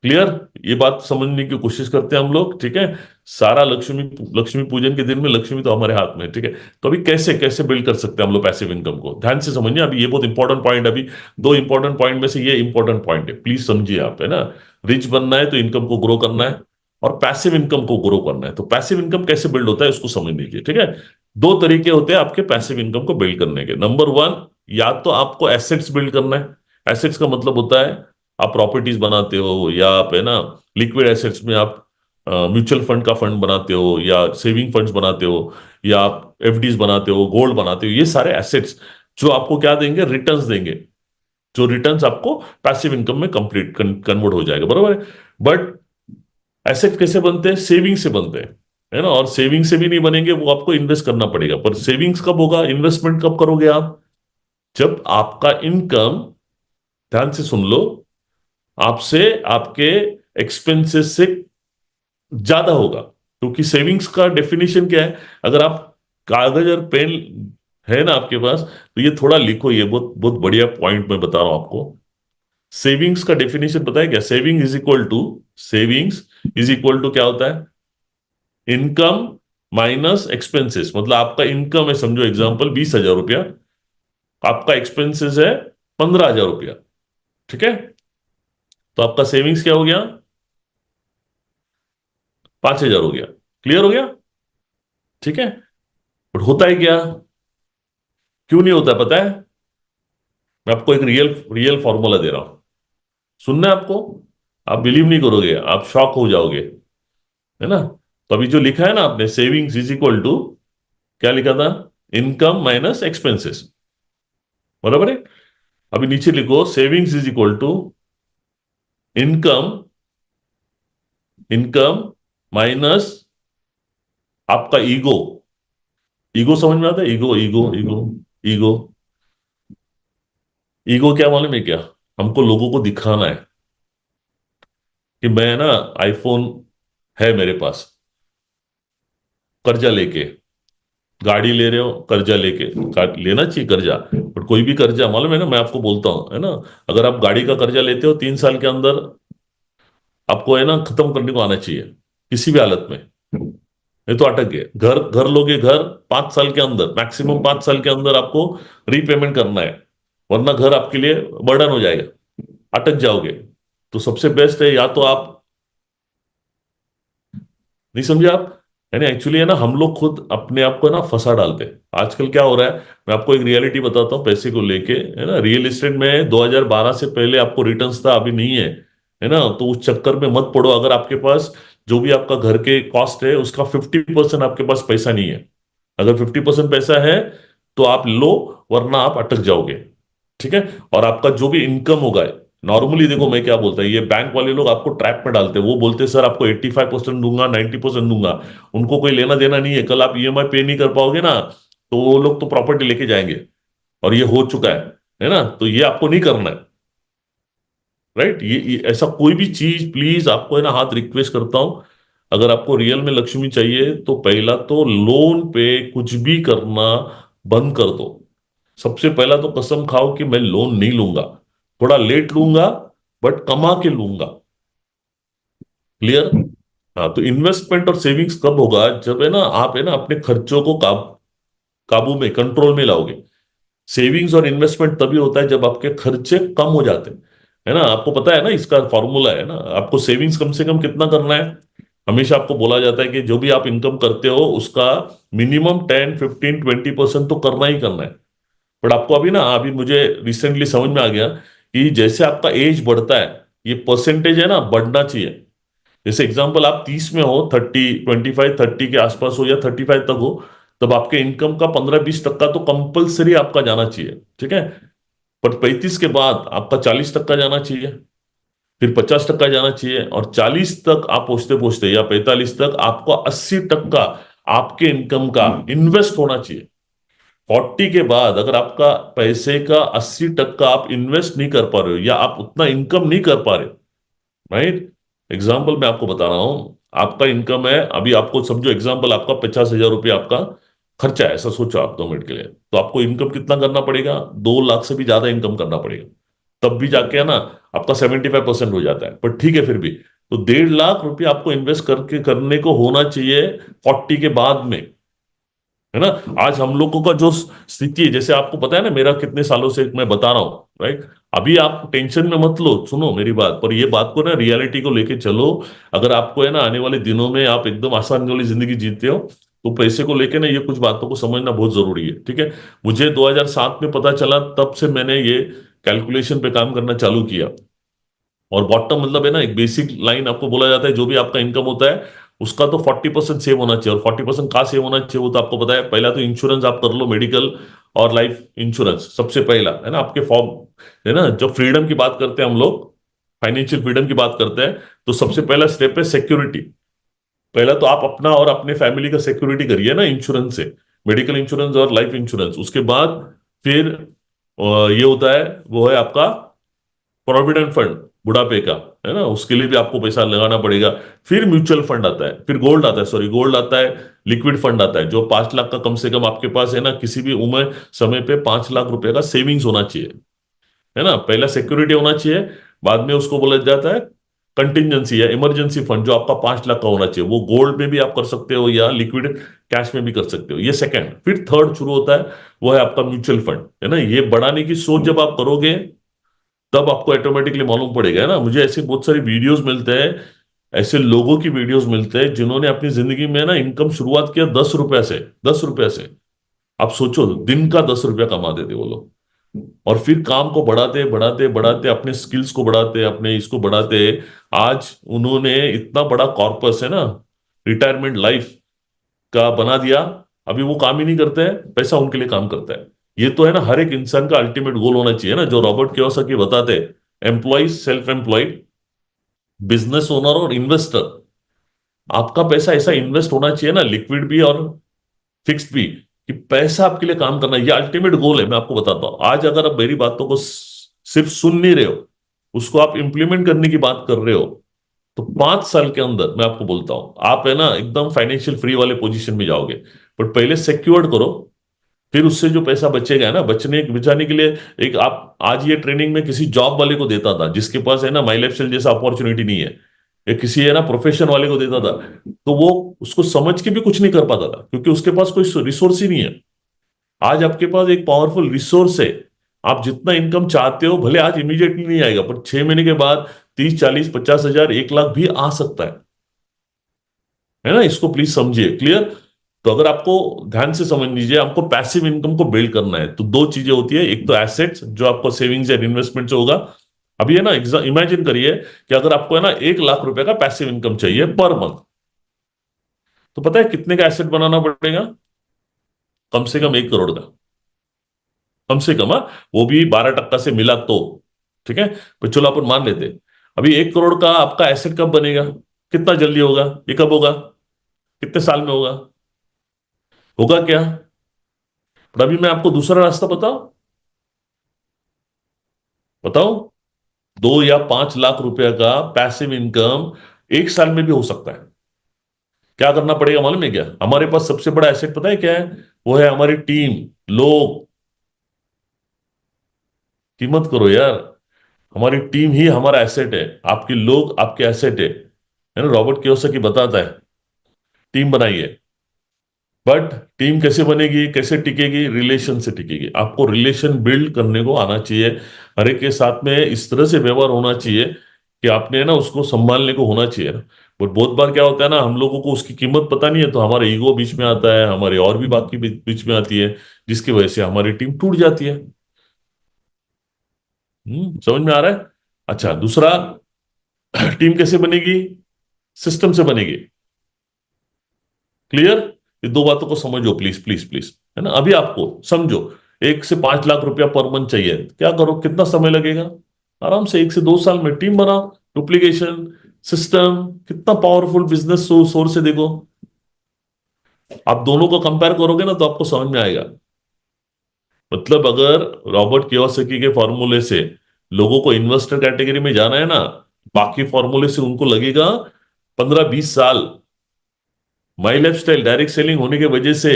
क्लियर, ये बात समझने की कोशिश करते हैं हम लोग, ठीक है। सारा लक्ष्मी लक्ष्मी पूजन के दिन में लक्ष्मी तो हमारे हाथ में है, ठीक है। तो अभी कैसे कैसे बिल्ड कर सकते हैं हम लोग पैसिव इनकम को, ध्यान से समझिए, अभी ये बहुत इंपॉर्टेंट पॉइंट, अभी दो इंपॉर्टेंट पॉइंट में से ये इंपॉर्टेंट पॉइंट है, प्लीज समझिए आप, है ना। रिच बनना है तो इनकम को ग्रो करना है, और पैसिव इनकम को ग्रो करना है। तो पैसिव इनकम कैसे बिल्ड होता है उसको समझ लीजिए, ठीक है। दो तरीके होते हैं आपके पैसिव इनकम को बिल्ड करने के। नंबर वन, या तो आपको एसेट्स बिल्ड करना है। एसेट्स का मतलब होता है आप प्रॉपर्टीज बनाते हो, या आप, है ना, लिक्विड एसेट्स में आप म्यूचुअल फंड का फंड बनाते हो, या सेविंग फंड्स बनाते हो, या आप एफडीज बनाते हो, गोल्ड बनाते हो, ये सारे एसेट्स जो आपको क्या देंगे, रिटर्न्स देंगे, जो रिटर्न्स आपको पैसिव इनकम में कंप्लीट कन्वर्ट हो जाएगा, बरोबर है। बट एसेट कैसे बनते हैं, सेविंग से बनते हैं, है ना। और सेविंग से भी नहीं बनेंगे, वो आपको इन्वेस्ट करना पड़ेगा। पर सेविंग्स कब होगा, इन्वेस्टमेंट कब करोगे आप, जब आपका इनकम, ध्यान से सुन लो, आपसे आपके एक्सपेंसेस से ज्यादा होगा। क्योंकि सेविंग्स का डेफिनेशन क्या है, अगर आप कागज और पेन है ना आपके पास, तो ये थोड़ा लिखो, ये बहुत बहुत बढ़िया पॉइंट मैं बता रहा हूं आपको। सेविंग्स का डेफिनेशन पता है क्या, सेविंग्स इज इक्वल टू क्या होता है, इनकम माइनस एक्सपेंसेस। मतलब आपका इनकम है, समझो एग्जांपल 20,000 रुपया, आपका एक्सपेंसेस है 15,000 रुपया, ठीक है। तो आपका सेविंग्स क्या हो गया, 5,000 हो गया। क्लियर हो गया? ठीक है। बट होता है क्या, क्यों नहीं होता पता है? मैं आपको एक रियल रियल फॉर्मूला दे रहा हूं, सुनना है आपको? आप बिलीव नहीं करोगे, आप शॉक हो जाओगे, है ना? तो अभी जो लिखा है ना आपने, सेविंग्स इज इक्वल टू, क्या लिखा था? इनकम माइनस एक्सपेंसेस, बराबर है? अभी नीचे लिखो, savings is equal to income, income minus आपका ईगो। ईगो समझ में आता है? Ego ego ego ego. Ego क्या मालूम है क्या? हमको लोगों को दिखाना है कि मैं ना, आईफोन है मेरे पास, कर्जा लेके, गाड़ी ले रहे हो कर्जा लेके, लेना चाहिए कर्जा, बट कोई भी कर्जा मालूम है ना, मैं आपको बोलता हूं, है ना, अगर आप गाड़ी का कर्जा लेते हो 3 साल के अंदर आपको, है ना, खत्म करने को आना चाहिए किसी भी हालत में, नहीं तो अटक गए। घर घर लोगे, घर 5 साल के अंदर, मैक्सिमम 5 साल के अंदर आपको रीपेमेंट करना है, वरना घर आपके लिए बर्डन हो जाएगा, अटक जाओगे। तो सबसे बेस्ट है, या तो आप, नहीं समझे आप? यानी एक्चुअली है ना, हम लोग खुद अपने आप को ना फंसा डालते हैं। आजकल क्या हो रहा है, मैं आपको एक रियलिटी बताता हूँ पैसे को लेके, है ना, रियल एस्टेट में 2012 से पहले आपको रिटर्न्स था, अभी नहीं है, है ना? तो उस चक्कर में मत पड़ो। अगर आपके पास जो भी आपका घर के कॉस्ट है उसका 50% आपके पास पैसा नहीं है, अगर 50% पैसा है तो आप लो, वरना आप अटक जाओगे। ठीक है। और आपका जो भी इनकम होगा, नॉर्मली देखो मैं क्या बोलता है, ये बैंक वाले लोग आपको ट्रैप में डालते हैं, वो बोलते हैं सर आपको 85% दूंगा, 90% दूंगा। उनको कोई लेना देना नहीं है, कल आप ईएमआई पे नहीं कर पाओगे ना, तो वो लोग तो प्रॉपर्टी लेके जाएंगे, और ये हो चुका है ना? तो ये आपको नहीं करना है, राइट? ये ऐसा कोई भी चीज, प्लीज आपको, है ना, हाथ रिक्वेस्ट करता हूं, अगर आपको रियल में लक्ष्मी चाहिए तो पहला तो लोन पे कुछ भी करना बंद कर दो। सबसे पहला तो कसम खाओ कि मैं लोन नहीं लूंगा, थोड़ा लेट लूंगा, बट कमा के लूंगा। क्लियर? हाँ, तो इन्वेस्टमेंट और सेविंग्स कब होगा, जब, है ना, आप, है ना, अपने खर्चों को काबू में, कंट्रोल में लाओगे। सेविंग्स और इन्वेस्टमेंट तभी होता है जब आपके खर्चे कम हो जाते हैं, है ना? आपको पता है ना, इसका फॉर्मूला है ना, आपको सेविंग्स कम से कम कितना करना है? हमेशा आपको बोला जाता है कि जो भी आप इनकम करते हो उसका मिनिमम 10, 15, 20% तो करना ही करना है। बट आपको अभी ना, अभी मुझे रिसेंटली समझ में आ गया कि जैसे आपका एज बढ़ता है, ये परसेंटेज है ना बढ़ना चाहिए। जैसे एग्जांपल, आप 30 में हो, 25, 30 के आसपास हो, या 35 तक हो, तब आपके इनकम का 15-20% तो कंपलसरी आपका जाना चाहिए, ठीक है? पर 35 के बाद आपका 40% जाना चाहिए, फिर 50% जाना चाहिए, और 40 तक आप पहुंचते पहुंचते, या 45 तक आपको 80% आपके इनकम का इन्वेस्ट होना चाहिए। 40 के बाद अगर आपका पैसे का 80% आप इन्वेस्ट नहीं कर पा रहे हो, या आप उतना इनकम नहीं कर पा रहे हो, राइट? एग्जाम्पल मैं आपको बता रहा हूं, आपका इनकम है अभी, आपको समझो एग्जाम्पल, आपका 50,000 रुपये आपका खर्चा है, ऐसा सोचो आप 2 मिनट के लिए, तो आपको इनकम कितना करना पड़ेगा? 2 लाख से भी ज्यादा इनकम करना पड़ेगा, तब भी जाके, है ना, आपका 75% हो जाता है, पर ठीक है फिर भी। तो 1.5 लाख रुपये आपको इन्वेस्ट करके करने को होना चाहिए 40 के बाद में, है ना? आज हम लोगों का जो स्थिति है, जैसे आपको पता है ना, मेरा कितने सालों से मैं बता रहा हूं, राइट? अभी आप टेंशन में मत लो, सुनो मेरी बात, पर ये बात को ना, रियलिटी को लेके चलो। अगर आपको, है ना, आने वाले दिनों में आप एकदम आसान वाली जिंदगी जीते हो, तो पैसे को लेके ना ये कुछ बातों को समझना बहुत जरूरी है, ठीक है? मुझे 2007 में पता चला, तब से मैंने ये कैलकुलेशन पे काम करना चालू किया। और बॉटम मतलब, है ना, एक बेसिक लाइन आपको बोला जाता है, जो भी आपका इनकम होता है उसका तो 40% सेव होना चाहिए। और 40% कहाँ सेव होना चाहिए वो तो आपको पता है, पहला तो इंश्योरेंस आप कर लो, मेडिकल और लाइफ इंश्योरेंस सबसे पहला, है ना, आपके फॉर्म, है ना, जब फ्रीडम की बात करते हैं हम लोग, फाइनेंशियल फ्रीडम की बात करते हैं, तो सबसे पहला स्टेप है सिक्योरिटी। पहला तो आप अपना और अपने फैमिली का सिक्योरिटी करिए ना इंश्योरेंस से, मेडिकल इंश्योरेंस और लाइफ इंश्योरेंस। उसके बाद फिर ये होता है, वो है आपका प्रोविडेंट फंड, बुढ़ापे का, है ना, उसके लिए भी आपको पैसा लगाना पड़ेगा। फिर म्यूचुअल फंड आता है, फिर गोल्ड आता है, सॉरी गोल्ड आता है, लिक्विड फंड आता है, जो 5 लाख का कम से कम आपके पास, है ना, किसी भी उम्र समय पे 5 लाख रुपए का सेविंग्स होना चाहिए, है ना? पहला सिक्योरिटी होना चाहिए, बाद में उसको बोला जाता है कंटिजेंसी या इमरजेंसी फंड, जो आपका 5 लाख का होना चाहिए, वो गोल्ड में भी आप कर सकते हो या लिक्विड कैश में भी कर सकते हो, ये सेकंड। फिर थर्ड शुरू होता है, वो है आपका म्यूचुअल फंड, है ना? ये बढ़ाने की सोच जब आप करोगे, तब आपको ऑटोमेटिकली मालूम पड़ेगा, है ना? मुझे ऐसे बहुत सारे वीडियोस मिलते हैं ऐसे लोगों की वीडियोस मिलते हैं जिन्होंने अपनी जिंदगी में ना इनकम शुरुआत किया 10 रुपए से। 10 रुपए से। आप सोचो, दिन का 10 रुपया कमाते थे वो लोग। और फिर काम को बढ़ाते बढ़ाते बढ़ाते, अपने स्किल्स को बढ़ाते, अपने इसको बढ़ाते, आज उन्होंने इतना बड़ा कॉर्पस है ना, रिटायरमेंट लाइफ का बना दिया। अभी वो काम ही नहीं करते हैं, पैसा उनके लिए काम करता है। ये तो है ना, हर एक इंसान का अल्टीमेट गोल होना चाहिए ना, जो रॉबर्ट कियोसाकी बताते हैं, employ, self employed, business owner और इन्वेस्टर। आपका पैसा ऐसा इन्वेस्ट होना चाहिए ना, लिक्विड भी और फिक्स्ड भी, कि पैसा आपके लिए काम करना, ये अल्टीमेट गोल है। मैं आपको बताता हूं, आज अगर आप मेरी बातों को सिर्फ सुन नहीं रहे हो, उसको आप इंप्लीमेंट करने की बात कर रहे हो, तो 5 साल के अंदर मैं आपको बोलता हूं, आप है ना एकदम फाइनेंशियल फ्री वाले पोजीशन में जाओगे। बट पहले सिक्योर्ड करो, फिर उससे जो पैसा बचेगा है ना, बचाने के लिए, एक आप आज ये ट्रेनिंग में किसी जॉब वाले को देता था जिसके पास है ना माई लाइफ स्टाइल जैसा अपॉर्चुनिटी नहीं है, या किसी है ना प्रोफेशन वाले को देता था, तो वो उसको समझ के भी कुछ नहीं कर पाता था, क्योंकि उसके पास कोई रिसोर्स ही नहीं है। आज आपके पास एक पावरफुल रिसोर्स है। आप जितना इनकम चाहते हो, भले आज इमीडिएटली नहीं आएगा, पर 6 महीने के बाद 30, 40, 50 हजार, 1 लाख भी आ सकता है ना। इसको प्लीज समझिए, क्लियर। तो अगर आपको ध्यान से समझ लीजिए, आपको पैसिव इनकम को बिल्ड करना है तो दो चीजें होती है, एक तो एसेट्स जो आपको सेविंग्स एंड इन्वेस्टमेंट से होगा। अभी है ना, इमेजिन करिए कि अगर आपको है ना 1 लाख रुपए का पैसिव इनकम चाहिए पर मंथ, तो पता है कितने का एसेट बनाना पड़ेगा? कम से कम 1 करोड़ का। कम से कम, हाँ, वो भी 12% से मिला तो। ठीक है, तो चलो अपन मान लेते हैं। अभी 1 करोड़ का आपका एसेट कब बनेगा? कितना जल्दी होगा? ये कब होगा? कितने साल में होगा? होगा क्या? पर अभी मैं आपको दूसरा रास्ता बताऊं? बताओ। 2 या 5 लाख रुपए का पैसिव इनकम 1 साल में भी हो सकता है। क्या करना पड़ेगा मालूम है क्या? हमारे पास सबसे बड़ा एसेट पता है क्या है? वो है हमारी टीम, लोग। कीमत करो यार। हमारी टीम ही हमारा एसेट है। आपके लोग आपके एसेट है ना। रॉबर्ट कियोसाकी बताता है, टीम बनाइए। बट टीम कैसे बनेगी, कैसे टिकेगी? रिलेशन से टिकेगी। आपको रिलेशन बिल्ड करने को आना चाहिए। हर एक के साथ में इस तरह से व्यवहार होना चाहिए कि आपने ना उसको संभालने को होना चाहिए ना। बट बहुत बार क्या होता है ना, हम लोगों को उसकी कीमत पता नहीं है, तो हमारा ईगो बीच में आता है, हमारे और भी बात की बीच में आती है, जिसकी वजह से हमारी टीम टूट जाती है। समझ में आ रहा है? अच्छा, दूसरा, टीम कैसे बनेगी? सिस्टम से बनेगी। क्लियर? ये दो बातों को समझो प्लीज प्लीज प्लीज, है ना। अभी आपको समझो, 1 से 5 लाख रुपया पर मंथ चाहिए, क्या करो, कितना समय लगेगा? आराम से 1 से 2 साल में टीम बनाओ, डुप्लीकेशन, सिस्टम, कितना पावरफुल बिजनेस सोर्स है देखो। आप दोनों को कंपेयर करोगे ना, तो आपको समझ में आएगा। मतलब अगर रॉबर्ट कियोसाकी के फॉर्मूले से लोगों को इन्वेस्टर कैटेगरी में जाना है ना, बाकी फॉर्मूले से उनको लगेगा 15-20 साल। My life style direct selling होने की वजह से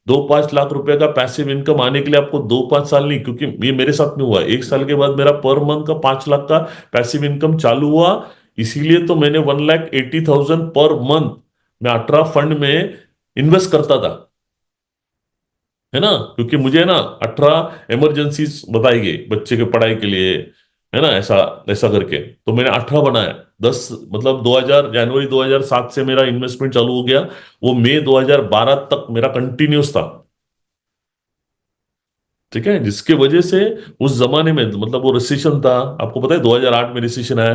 2-5 लाख रुपए का पैसिव इनकम आने के लिए आपको 2-5 साल नहीं, क्योंकि ये मेरे साथ में हुआ, 1 साल के बाद मेरा पर मंथ का 5 लाख का पैसिव इनकम चालू हुआ। इसीलिए तो मैंने 1,80,000 पर मंथ मैं 18 फंड में इन्वेस्ट करता था, है ना। क्योंकि मुझे ना 18 इमरजेंसीज बताई गई बच्चे के पढ़ाई के लिए, है ना, ऐसा ऐसा करके, तो मैंने 18 बनाया। 10 मतलब 2000 जनवरी 2007 से मेरा इन्वेस्टमेंट चालू हो गया। वो मई 2012 तक मेरा कंटिन्यूस था। ठीक है, जिसके वजह से उस जमाने में मतलब वो रिसेशन था, आपको पता है 2008 में रिसेशन आया,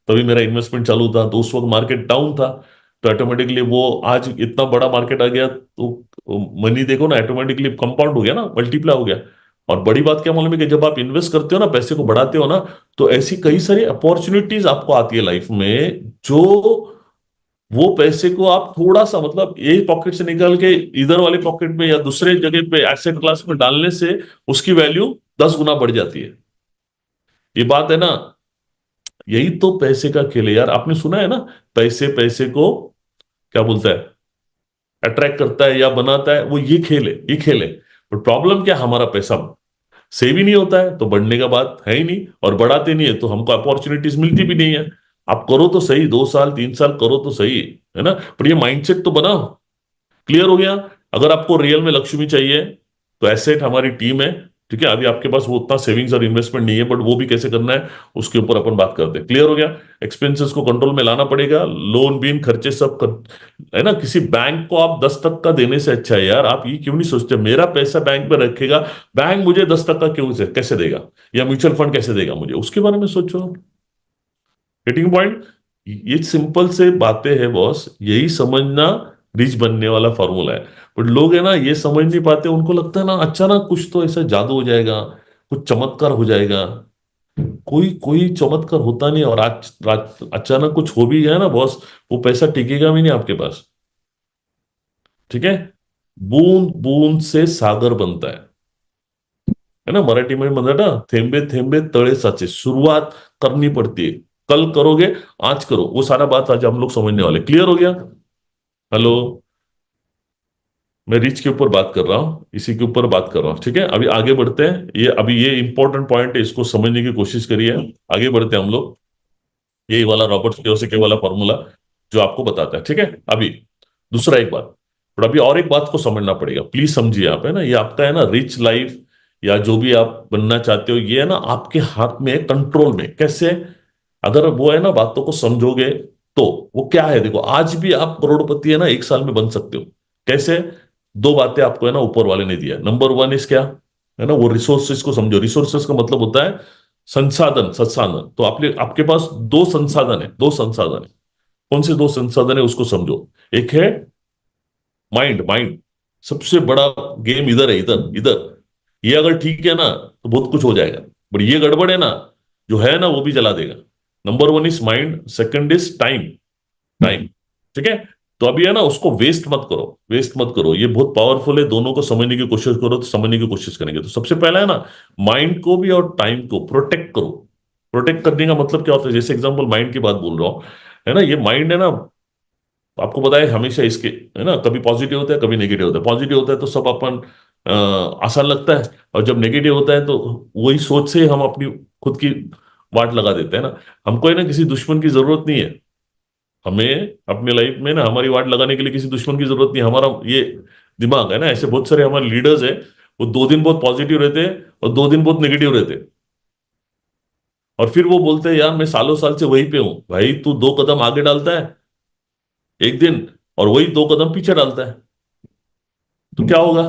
तभी मेरा इन्वेस्टमेंट चालू था, तो उस वक्त मार्केट डाउन था। तो ऑटोमेटिकली वो आज इतना बड़ा मार्केट आ गया, तो मनी देखो ना, ऑटोमेटिकली कंपाउंड हो गया ना, मल्टीप्लाई हो गया। और बड़ी बात क्या मालूम है, कि जब आप इन्वेस्ट करते हो ना, पैसे को बढ़ाते हो ना, तो ऐसी कई सारी अपॉर्चुनिटीज आपको आती है लाइफ में, जो वो पैसे को आप थोड़ा सा मतलब एक पॉकेट से निकाल के इधर वाले पॉकेट में या दूसरे जगह पे एसेट क्लास में डालने से उसकी वैल्यू 10 गुना बढ़ जाती है। ये बात है ना। यही तो पैसे का खेल है यार। आपने सुना है ना, पैसे पैसे को क्या बोलता है, अट्रैक्ट करता है या बनाता है, वो ये खेल है, ये खेल है। पर प्रॉब्लम क्या, हमारा पैसा सेव ही नहीं होता है, तो बढ़ने का बात है ही नहीं, और बढ़ाते नहीं है तो हमको अपॉर्चुनिटीज मिलती भी नहीं है। आप करो तो सही, 2 साल 3 साल करो तो सही, है ना। पर ये माइंडसेट तो बनाओ। क्लियर हो गया? अगर आपको रियल में लक्ष्मी चाहिए, तो एसेट हमारी टीम है, ठीक है, अभी आपके पास वो उतना सेविंग्स और इन्वेस्टमेंट नहीं है, बट वो भी कैसे करना है उसके ऊपर अपन बात करते हैं। क्लियर हो गया? एक्सपेंसेस को कंट्रोल में लाना पड़ेगा, लोन बीन खर्चे सब है ना। किसी बैंक को आप 10 तक का देने से अच्छा है यार, आप ये क्यों नहीं सोचते मेरा पैसा बैंक में रखेगा, बैंक मुझे 10 तक का क्यों कैसे देगा, या म्यूचुअल फंड कैसे देगा मुझे, उसके बारे में सोचो। Getting point? ये सिंपल से बातें हैं बॉस, यही समझना रिच बनने वाला फॉर्मूला है। बट लोग है ना ये समझ नहीं पाते, उनको लगता है ना अचानक कुछ तो ऐसा जादू हो जाएगा, कुछ चमत्कार हो जाएगा। कोई कोई चमत्कार होता नहीं, और आज अचानक कुछ हो भी गया ना बॉस, वो पैसा टिकेगा भी नहीं आपके पास। ठीक है? बूंद बूंद से सागर बनता है ना, मराठी में म्हणतात ना, थेंबे थेंबे तळे साचे, शुरुआत करनी पड़ती है। कल करोगे, आज करो, वो सारा बात आज हम लोग समझने वाले। क्लियर हो गया? हेलो? मैं रिच के ऊपर बात कर रहा हूँ, इसी के ऊपर बात कर रहा हूँ। ठीक है, अभी आगे बढ़ते हैं, ये अभी ये इंपॉर्टेंट पॉइंट है, इसको समझने की कोशिश करिए। आगे बढ़ते हैं हम लोग। यही वाला रॉबर्ट कियोसाकी वाला फॉर्मूला जो आपको बताता है। ठीक है, अभी दूसरा एक बात, और अभी और एक बात को समझना पड़ेगा, प्लीज समझिए आप, है ना, ये आपका है ना रिच लाइफ या जो भी आप बनना चाहते हो, ये है ना आपके हाथ में है, कंट्रोल में। कैसे? अगर वो है ना बातों को समझोगे तो। वो क्या है देखो, आज भी आप करोड़पति है ना 1 साल में बन सकते हो। कैसे? दो बातें आपको है ना ऊपर वाले ने दिया। नंबर वन इज क्या, है ना, वो रिसोर्सेज को समझो। रिसोर्सेज का मतलब होता है संसाधन, संसाधन। तो आपके आपके पास दो संसाधन है, दो संसाधन है। कौन से दो संसाधन है उसको समझो। एक है माइंड, माइंड सबसे बड़ा गेम इधर है, इधर इधर। ये अगर ठीक है ना तो बहुत कुछ हो जाएगा, बट ये गड़बड़ है ना, जो है ना वो भी जला देगा। Number one is mind, second is time, time. ठीक है? तो अभी है ना उसको वेस्ट मत करो, वेस्ट मत करो, ये बहुत पावरफुल है। दोनों को समझने की कोशिश करो तो समझने की कोशिश करेंगे। तो सबसे पहला है ना, माइंड को भी और टाइम को प्रोटेक्ट करो। प्रोटेक्ट करने का मतलब क्या होता है, जैसे एग्जांपल माइंड की बात बोल रहा हूं, है ना, ये माइंड है ना, आपको पता है हमेशा इसके, है ना, कभी पॉजिटिव होता है कभी नेगेटिव होता है। पॉजिटिव होता है तो सब अपन आसान लगता है, और जब नेगेटिव होता है तो वही सोच से हम अपनी खुद की वाट लगा देते हैं ना। हमको है ना किसी दुश्मन की जरूरत नहीं है, हमें अपने लाइफ में ना हमारी वाट लगाने के लिए किसी दुश्मन की जरूरत नहीं है। हमारा ये दिमाग है ना, ऐसे बहुत सारे हमारे लीडर्स है, वो 2 दिन बहुत पॉजिटिव रहते हैं और 2 दिन बहुत नेगेटिव रहते हैं, और फिर वो बोलते हैं यार मैं सालों साल से वहीं पे हूं। भाई तू 2 कदम आगे डालता है एक दिन, और वही 2 कदम पीछे डालता है, तो क्या होगा?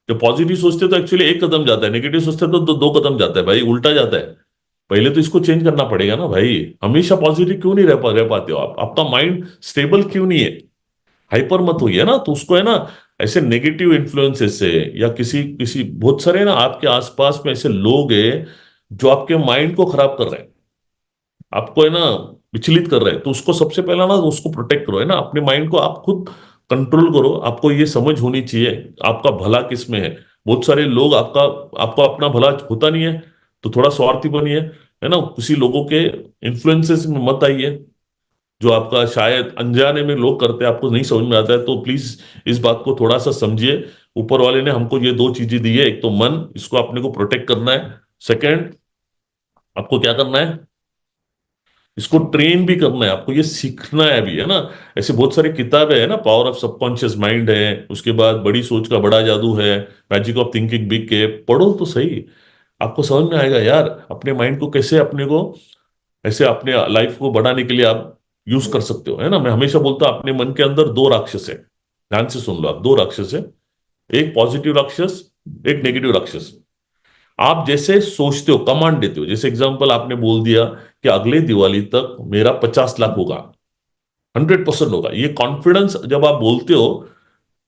जब पॉजिटिव सोचते तो एक्चुअली 1 कदम जाता है, नेगेटिव सोचते तो 2 कदम जाता है, भाई उल्टा जाता है। पहले तो इसको चेंज करना पड़ेगा ना भाई। हमेशा पॉजिटिव क्यों नहीं रह पाते हो आप? आपका माइंड स्टेबल क्यों नहीं है? हाइपर मत होइए ना, तो उसको है ना ऐसे नेगेटिव इन्फ्लुएंसेस से, या किसी किसी बहुत सारे ना आपके आसपास में ऐसे लोग हैं जो आपके माइंड को खराब कर रहे हैं, आपको है ना विचलित कर रहे हैं। तो उसको सबसे पहला ना उसको प्रोटेक्ट करो, है ना, अपने माइंड को आप खुद कंट्रोल करो। आपको ये समझ होनी चाहिए आपका भला किस में है। बहुत सारे लोग आपका, आपको अपना भला होता नहीं है, तो थोड़ा स्वार्थी बनिए, है ना, किसी लोगों के इन्फ्लुएंसेस में मत आइए, जो आपका शायद अनजाने में लोग करते हैं, आपको नहीं समझ में आता है। तो प्लीज इस बात को थोड़ा सा समझिए। ऊपर वाले ने हमको ये दो चीजें दी है, एक तो मन, इसको अपने को प्रोटेक्ट करना है। सेकंड, आपको क्या करना है, इसको ट्रेन भी करना है, आपको ये सीखना है अभी, है ना। ऐसे बहुत सारी किताबें है ना, पावर ऑफ सबकॉन्शियस माइंड है, उसके बाद बड़ी सोच का बड़ा जादू है, मैजिक ऑफ थिंकिंग बिग है। पढ़ो तो सही, आपको समझ में आएगा यार अपने माइंड को कैसे अपने को ऐसे अपने लाइफ को बढ़ाने के लिए आप यूज कर सकते हो, है ना। मैं हमेशा बोलता हूं अपने मन के अंदर दो राक्षस है, ध्यान से सुन लो आप, दो राक्षस है, एक पॉजिटिव राक्षस, एक नेगेटिव राक्षस। आप जैसे सोचते हो, कमांड देते हो, जैसे एग्जांपल आपने बोल दिया कि अगले दिवाली तक मेरा 50 लाख होगा, 100% होगा, ये कॉन्फिडेंस जब आप बोलते हो,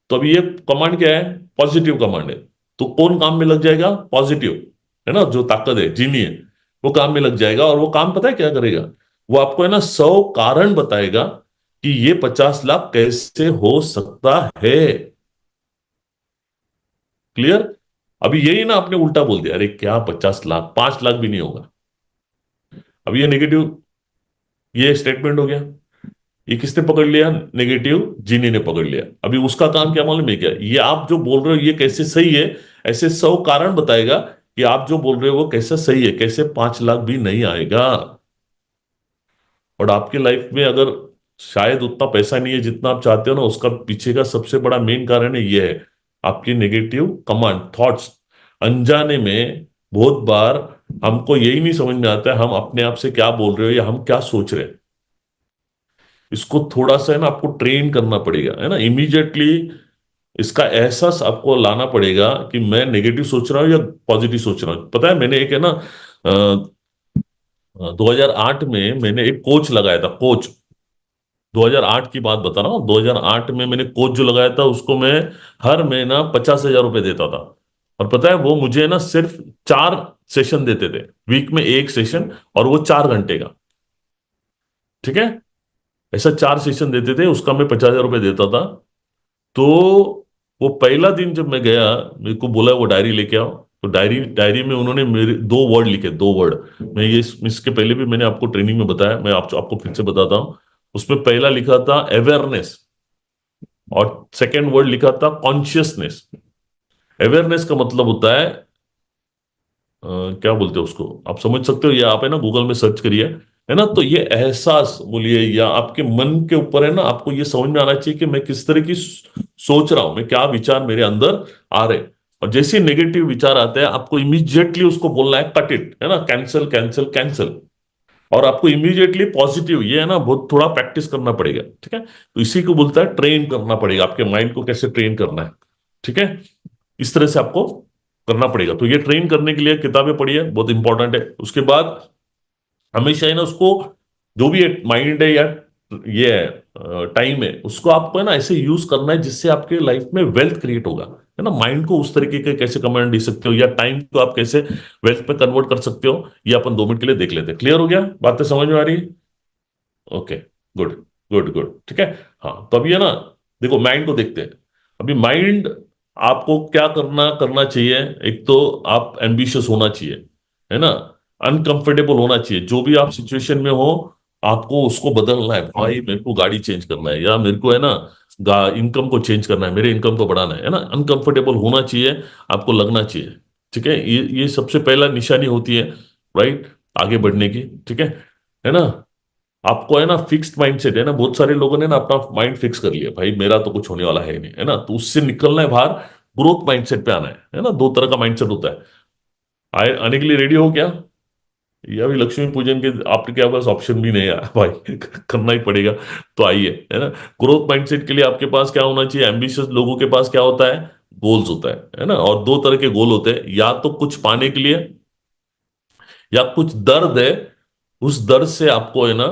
तो अभी ये कमांड क्या है, पॉजिटिव कमांड है। तो कौन काम में लग जाएगा, पॉजिटिव, है ना, जो ताकत है जीनी है, वो काम में लग जाएगा। और वो काम पता है क्या करेगा, वो आपको है ना 100 कारण बताएगा कि ये 50 लाख कैसे हो सकता है। क्लियर? अभी यही ना आपने उल्टा बोल दिया, अरे क्या 50 लाख, 5 लाख भी नहीं होगा। अभी ये नेगेटिव, ये स्टेटमेंट हो गया। ये किसने पकड़ लिया, नेगेटिव जीनी ने पकड़ लिया। अभी उसका काम क्या मालूम है क्या, ये आप जो बोल रहे हो ये कैसे सही है, ऐसे 100 कारण बताएगा कि आप जो बोल रहे हो वो कैसे सही है, कैसे 5 लाख भी नहीं आएगा। और आपके लाइफ में अगर शायद उतना पैसा नहीं है जितना आप चाहते हो ना, उसका पीछे का सबसे बड़ा मेन कारण है ये है आपकी नेगेटिव कमांड थॉट्स। अनजाने में बहुत बार हमको यही नहीं समझ में आता है हम अपने आप से क्या बोल रहे हो या हम क्या सोच रहे हैं। इसको थोड़ा सा है ना आपको ट्रेन करना पड़ेगा, है ना, इमीडिएटली इसका एहसास आपको लाना पड़ेगा कि मैं नेगेटिव सोच रहा हूँ या पॉजिटिव सोच रहा हूँ। पता है मैंने एक है ना 2008 में मैंने एक कोच लगाया था, कोच। 2008 की बात बता रहा हूँ, 2008 में मैंने कोच जो लगाया था उसको मैं हर महीना 50,000 रुपये देता था। और पता है वो मुझे ना सिर्फ 4 सेशन देते थे, वीक में एक सेशन, और वो 4 घंटे का। ठीक है, ऐसा 4 सेशन देते थे, उसका मैं 50,000 रुपये देता था। तो वो पहला दिन जब मैं गया, मेरे को बोला वो डायरी लेके आओ। तो डायरी डायरी में उन्होंने मेरे 2 वर्ड लिखे, 2 वर्ड। मैं ये इसके पहले भी मैंने आपको ट्रेनिंग में बताया, मैं आपको फिर से बताता हूँ। उसमें पहला लिखा था अवेयरनेस, और सेकंड वर्ड लिखा था कॉन्शियसनेस। अवेयरनेस का मतलब होता है क्या बोलते हैं उसको, आप समझ सकते हो, या आप है ना गूगल में सर्च करिए, है ना। तो ये एहसास बोलिए या आपके मन के ऊपर है ना, आपको ये समझ में आना चाहिए कि मैं किस तरह की सोच रहा हूं, मैं क्या विचार मेरे अंदर आ रहे हैं। और जैसे नेगेटिव विचार आते हैं आपको इमीडिएटली उसको बोलना है कट इट, है ना, कैंसिल कैंसिल कैंसिल। और आपको इमीडिएटली पॉजिटिव, ये है ना बहुत थोड़ा प्रैक्टिस करना पड़ेगा। ठीक है, तो इसी को बोलता है ट्रेन करना पड़ेगा, आपके माइंड को कैसे ट्रेन करना है। ठीक है, इस तरह से आपको करना पड़ेगा। तो ये ट्रेन करने के लिए किताबें पढ़िए, बहुत इंपॉर्टेंट है। उसके बाद हमेशा है ना उसको, जो भी माइंड है या ये है टाइम है, उसको आपको है ना ऐसे यूज करना है जिससे आपके लाइफ में वेल्थ क्रिएट होगा, है ना। माइंड को उस तरीके के कैसे कमांड दे सकते हो, या टाइम को आप कैसे वेल्थ में कन्वर्ट कर सकते हो, ये अपन 2 मिनट के लिए देख लेते हैं। क्लियर हो गया, बातें समझ में आ रही? ओके, गुड, गुड गुड, ठीक है। हाँ, तो अभी है ना, देखो माइंड को देखते हैं। अभी माइंड आपको क्या करना करना चाहिए। एक तो आप एम्बिशियस होना चाहिए, है ना, अनकंफर्टेबल होना चाहिए। जो भी आप सिचुएशन में हो, आपको उसको बदलना है। भाई मेरे को गाड़ी चेंज करना है, या मेरे को है ना इनकम को चेंज करना है, मेरे इनकम को बढ़ाना है ना। अनकंफर्टेबल होना चाहिए, आपको लगना चाहिए। ठीक है, ये सबसे पहला निशानी होती है, राइट, आगे बढ़ने की। ठीक है ना। आपको है ना फिक्स्ड माइंडसेट है ना, बहुत सारे लोगों ने ना अपना माइंड फिक्स कर लिया, भाई मेरा तो कुछ होने वाला है नहीं, है ना। तो उससे निकलना है बाहर, ग्रोथ माइंडसेट पे आना है ना। 2 तरह का माइंडसेट होता है। आने के लिए रेडी हो क्या? या अभी लक्ष्मी पूजन के आपके पास ऑप्शन भी नहीं है भाई करना ही पड़ेगा। तो आइए, है ना। ग्रोथ माइंडसेट के लिए आपके पास क्या होना चाहिए? एम्बिशियस लोगों के पास क्या होता है? गोल्स होता है ना। और 2 तरह के गोल होते हैं, या तो कुछ पाने के लिए, या कुछ दर्द है, उस दर्द से आपको है ना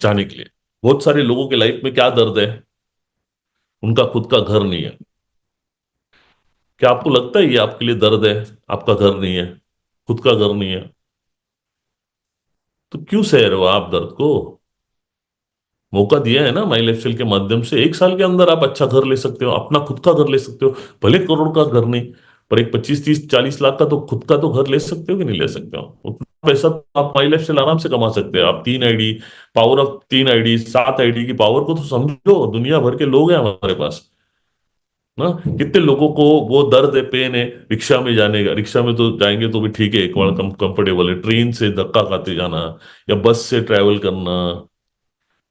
जाने के लिए। बहुत सारे लोगों के लाइफ में क्या दर्द है? उनका खुद का घर नहीं है। क्या आपको लगता है ये आपके लिए दर्द है? आपका घर नहीं है, खुद का घर नहीं है, तो क्यों सह रहे हो आप दर्द को? मौका दिया है ना माई लाइफस्टाइल के माध्यम से, 1 साल के अंदर आप अच्छा घर ले सकते हो, अपना खुद का घर ले सकते हो। भले करोड़ का घर नहीं, पर एक 25 30 40 लाख का तो खुद का तो घर ले सकते हो कि नहीं ले सकते हो? उतना पैसा तो आप माई लाइफस्टाइल आराम से कमा सकते हो। आप 3 ID, power of 3 ID, 7 ID की पावर को तो समझो। दुनिया भर के लोग हैं हमारे पास ना। कितने लोगों को वो दर्द है, पेन है रिक्शा में जाने का। रिक्शा में तो जाएंगे तो भी ठीक है, एक बार कंफर्टेबल है। ट्रेन से धक्का खाते जाना, या बस से ट्रैवल करना,